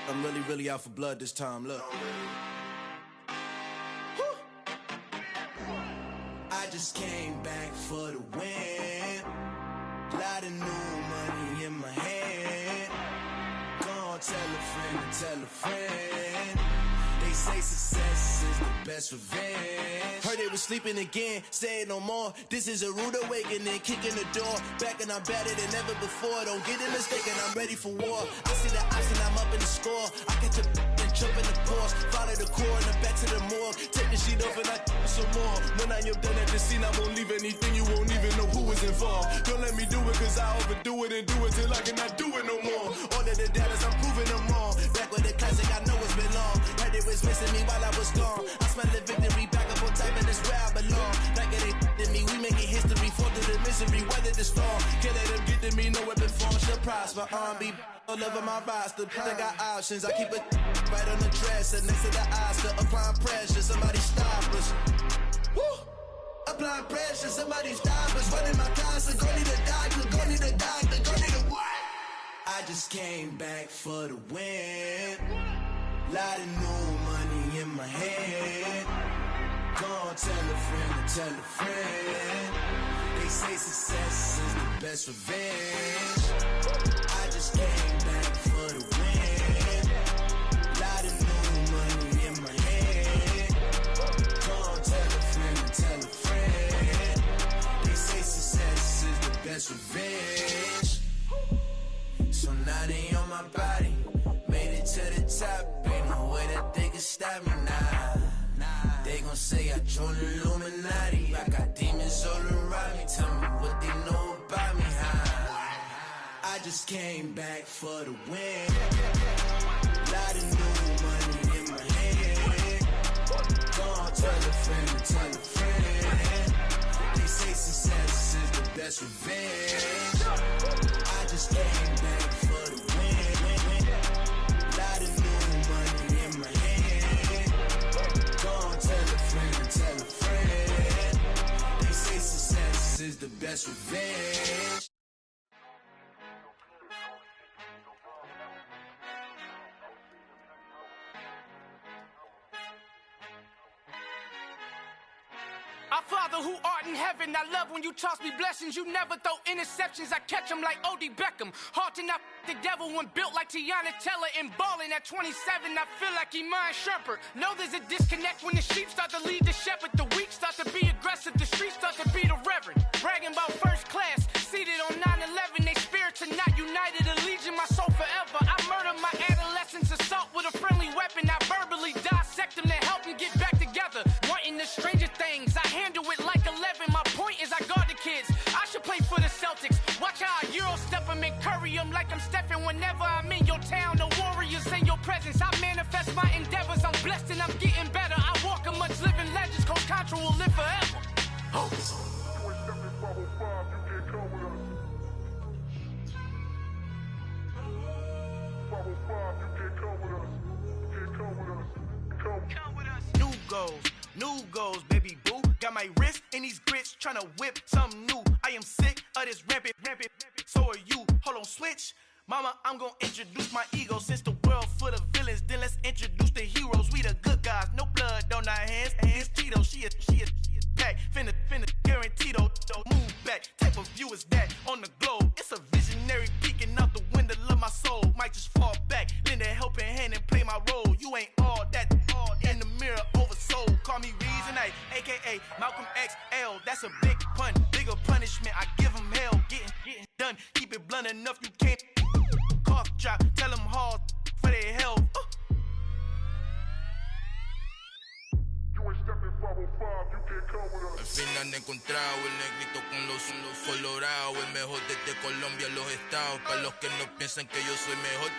I'm really out for blood this time, look. Woo. I just came back for the win. Lot of new money in my hand. Gonna tell a friend and tell a friend. They say success is the best revenge. Heard they was sleeping again, say it no more. This is a rude awakening, kicking the door. Back and I'm better than ever before. Don't get it mistaken, I'm ready for war. I see the option, I'm up in the score. I catch a and jump in the course. Follow the core and the back to the morgue. Take the sheet off and I some more. When I am done at the scene, I won't leave anything. You won't even know who was involved. Don't let me do it cause I overdo it and do it till I cannot do it no more. All of the data's, I'm proving them wrong. Back with the classic, I know it's been long. Heard it was missing me while I was gone. I smell the victory, back up on top and it's where I belong. Like it ain't to me, we making history. Fall through the misery, weather the storm. Can't let them get to me, no weapon form shall prosper. R&B all over my roster. I got options, I keep it right on the dresser. Next to the Oscar, applying pressure, somebody stop us. Woo! Applying pressure, somebody stop us. Running my closet, go need a doctor, go need a doctor, go need a what? I just came back for the win. Lot of new money in my hand. Gonna tell a friend and tell a friend. They say success is the best revenge. I just came back for the win. Lot of new money in my hand. Gonna tell a friend and tell a friend. They say success is the best revenge. So now they on my body. Made it to the top, ain't no way that they can stop me now. They gon' say I joined the Illuminati. I got demons all around me. Tell me what they know about me, huh? I just came back for the win. Lot of new money in my hand. Gonna tell a friend and tell a friend. They say success is the best revenge. I just came back for the win. Lot of new money in my hand. Gonna tell a friend and tell a friend. They say success is the best revenge. Our Father who art in heaven, I love when you toss me blessings. You never throw interceptions, I catch them like O.D. Beckham. Hard to not the devil when built like Tiana Teller and balling at 27. I feel like Iman Shumpert. Know there's a disconnect when the sheep start to lead the shepherd. The weak start to be aggressive, the streets start to be the reverend. Bragging about first class, seated on 9/11. They spirits are not united, a legion, my soul forever. I murder my adolescence, assault with a friendly weapon. I verbally dissect them to help them get back together. Wanting the stranger things, I handle it like 11. My point is I guard the kids. I should play for the Celtics. Watch how I Euro step them and curry them like I'm Stephen. Whenever I'm in your town, the Warriors in your presence. I manifest my endeavors. I'm blessed and I'm getting better. I walk amongst living legends. Coach Contra will live forever. Oh. New goals, baby boo. Got my wrist in these grits, tryna whip something new. I am sick of this rampant. So are you. Hold on, switch. Mama, I'm gonna introduce my ego. Since the world full of villains, then let's introduce the heroes. We the good guys, no blood on our hands. It's Tito, she is back. Finna guaranteed, move back. Type of view is that on the globe? It's a visionary peeking out the window of my soul. Might just fall back, lend a helping hand and play my role. You ain't all that in the mirror oversold. Call me Reason A, aka Malcolm XL. That's a big pun, bigger punishment. I give him hell, getting done. Keep it blunt enough, you can't cough drop. Tell them hard for their health. Al fin han encontrado el negrito con los colorados, el mejor desde Colombia a los estados. Para los que no piensan que yo soy mejor,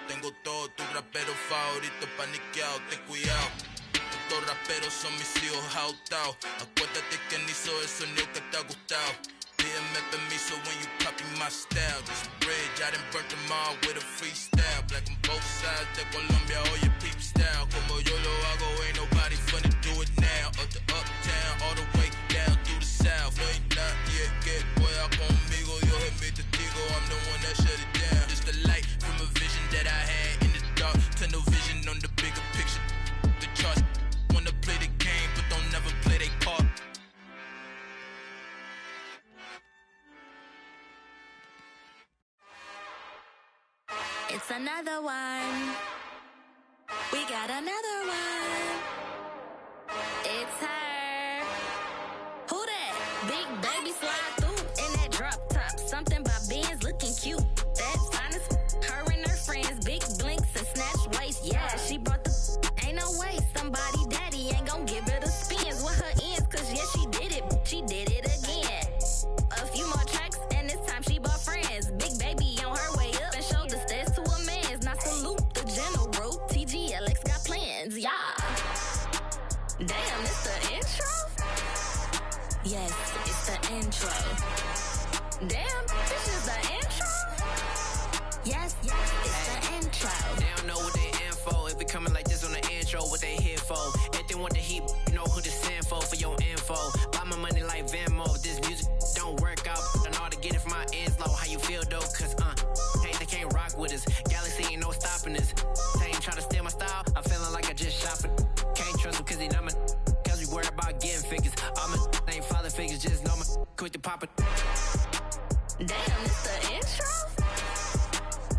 tengo todo, tus raperos favoritos paniqueados, ten cuidado. Estos raperos son mis hijos adoptados. Acuérdate que ni hizo el sonido que te ha gustado. Pídeme permiso when you copy my style. This bridge, I done burnt them all with a freestyle. Black on both sides de Colombia, oye peep style. Como yo lo hago, ain't nobody finna do it now. Up to uptown, all the way down through the south. No hay nadie que pueda conmigo, Dios es mi testigo. I'm the one that shut it down. Just a light from a vision that I had in the dark. Tunnel vision on the bigger picture. The charts wanna play the game, but don't never play their part. It's another one. We got another one. It's her. Who that? Big baby slide through in that drop top. Something about Benz looking cute. That's honest. Her and her friends, big blinks and snatch waist. Yeah, she brought the. Ain't no way somebody daddy ain't gon' give her the spins with her ends. Cause yeah, she did it. She did it again. A few more tracks and this time she bought friends. Big baby on her way up and showed the stairs to a man's. Now salute the general. TGLX got plans, yeah. Damn, it's the intro? Yes, it's the intro. Damn, this is the intro? Yes, it's the intro. They don't know what they in for. If it coming like this on the intro, what they here for? If they want the heat, you know who to send for your info. Buy my money like Venmo. This music don't work out. I know how to get it from my ends low. How you feel though? Cause they can't rock with us. Galaxy ain't no stopping us. They ain't trying to steal my style. I'm feeling like I just shot for. Can't trust him cause he not my. Cause we worried about getting figures. All my ain't father figures. Just know my quick to pop it. Damn, it's the intro?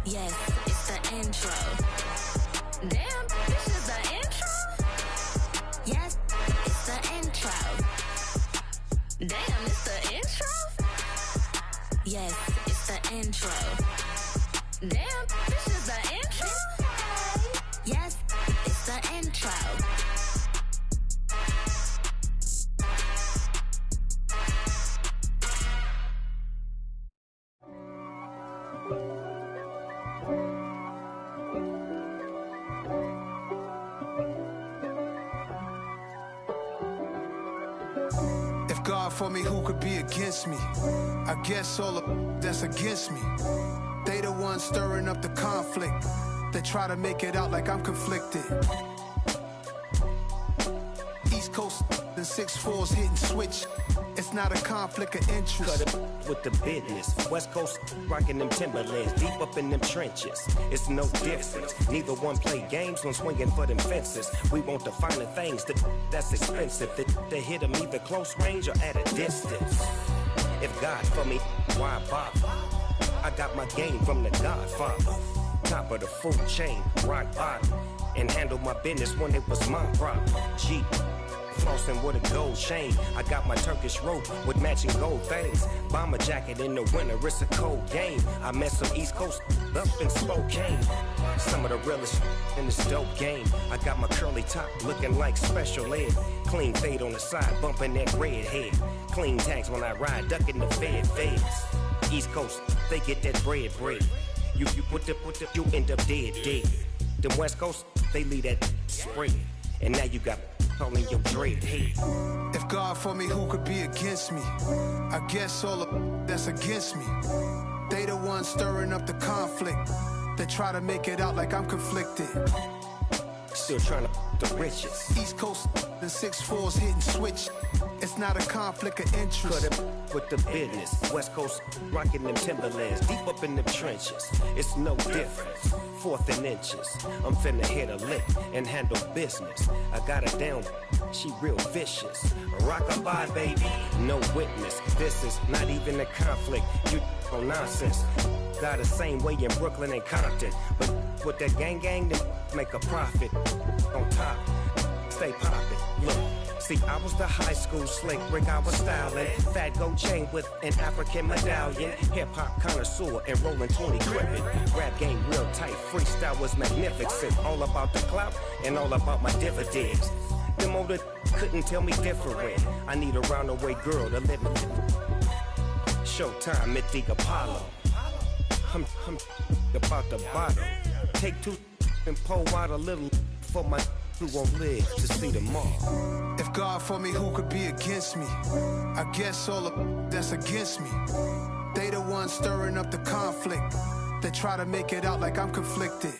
Yes, it's the intro. Damn, this is the intro? Yes, it's the intro. Damn, it's the intro? Yes, it's the intro. Damn, this is the intro? Yes, it's the intro. God for me, who could be against me? I guess all of that's against me. They the ones stirring up the conflict. They try to make it out like I'm conflicted. East Coast, the 6'4s hitting switch. It's not a conflict of interest. Cut it with the business. West Coast rocking them Timberlands, deep up in them trenches. It's no difference. Neither one play games when swinging for them fences. We want the finer things that's expensive. That hit them either close range or at a distance. If God for me, why bother? I got my game from the Godfather. Top of the food chain, rock bottom. And handle my business when it was my problem. G. Flossing with a gold chain. I got my Turkish rope with matching gold things. Bomber jacket in the winter, it's a cold game. I met some East Coast up in Spokane. Some of the realest in this dope game. I got my curly top looking like special ed. Clean fade on the side, bumping that red head. Clean tags when I ride, ducking the feds. East Coast, they get that bread. You end up dead. Them West Coast, they leave that spread. And now you got calling your dread head. If God for me, who could be against me? I guess all of that's against me. They the ones stirring up the conflict. They try to make it out like I'm conflicted. Still trying to the riches. East Coast and 6'4s hitting switch. It's not a conflict of interest. Cut it with the business. West Coast rocking them Timberlands, deep up in them trenches. It's no difference. 4th and inches. I'm finna hit a lick and handle business. I got her down. She real vicious. Rock-a-bye, baby. No witness. This is not even a conflict. You on nonsense. Got the same way in Brooklyn and Compton. But with that gang, they make a profit. On top, stay poppin'. Look, see, I was the high school slick Rick, I was styling. Fat gold chain with an African medallion. Hip-hop connoisseur and rolling 20 crippin'. Rap game real tight, freestyle was magnificent. All about the clout and all about my dividends. Them older couldn't tell me different. I need a roundaway girl to live with. Showtime, Mythic Apollo. I'm about the bottom. Take 2 and pour out a little for my who won't live to see tomorrow. If God for me, who could be against me? I guess all of that's against me. They the ones stirring up the conflict. They try to make it out like I'm conflicted.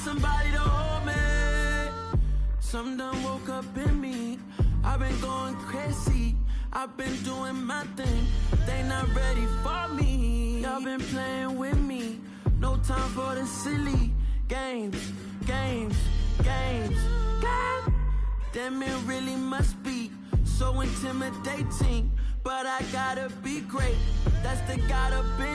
Somebody to hold me. Something done woke up in me. I've been going crazy. I've been doing my thing. They not ready for me. Y'all been playing with me. No time for the silly games. Damn, it really must be so intimidating. But I gotta be great. That's the gotta be.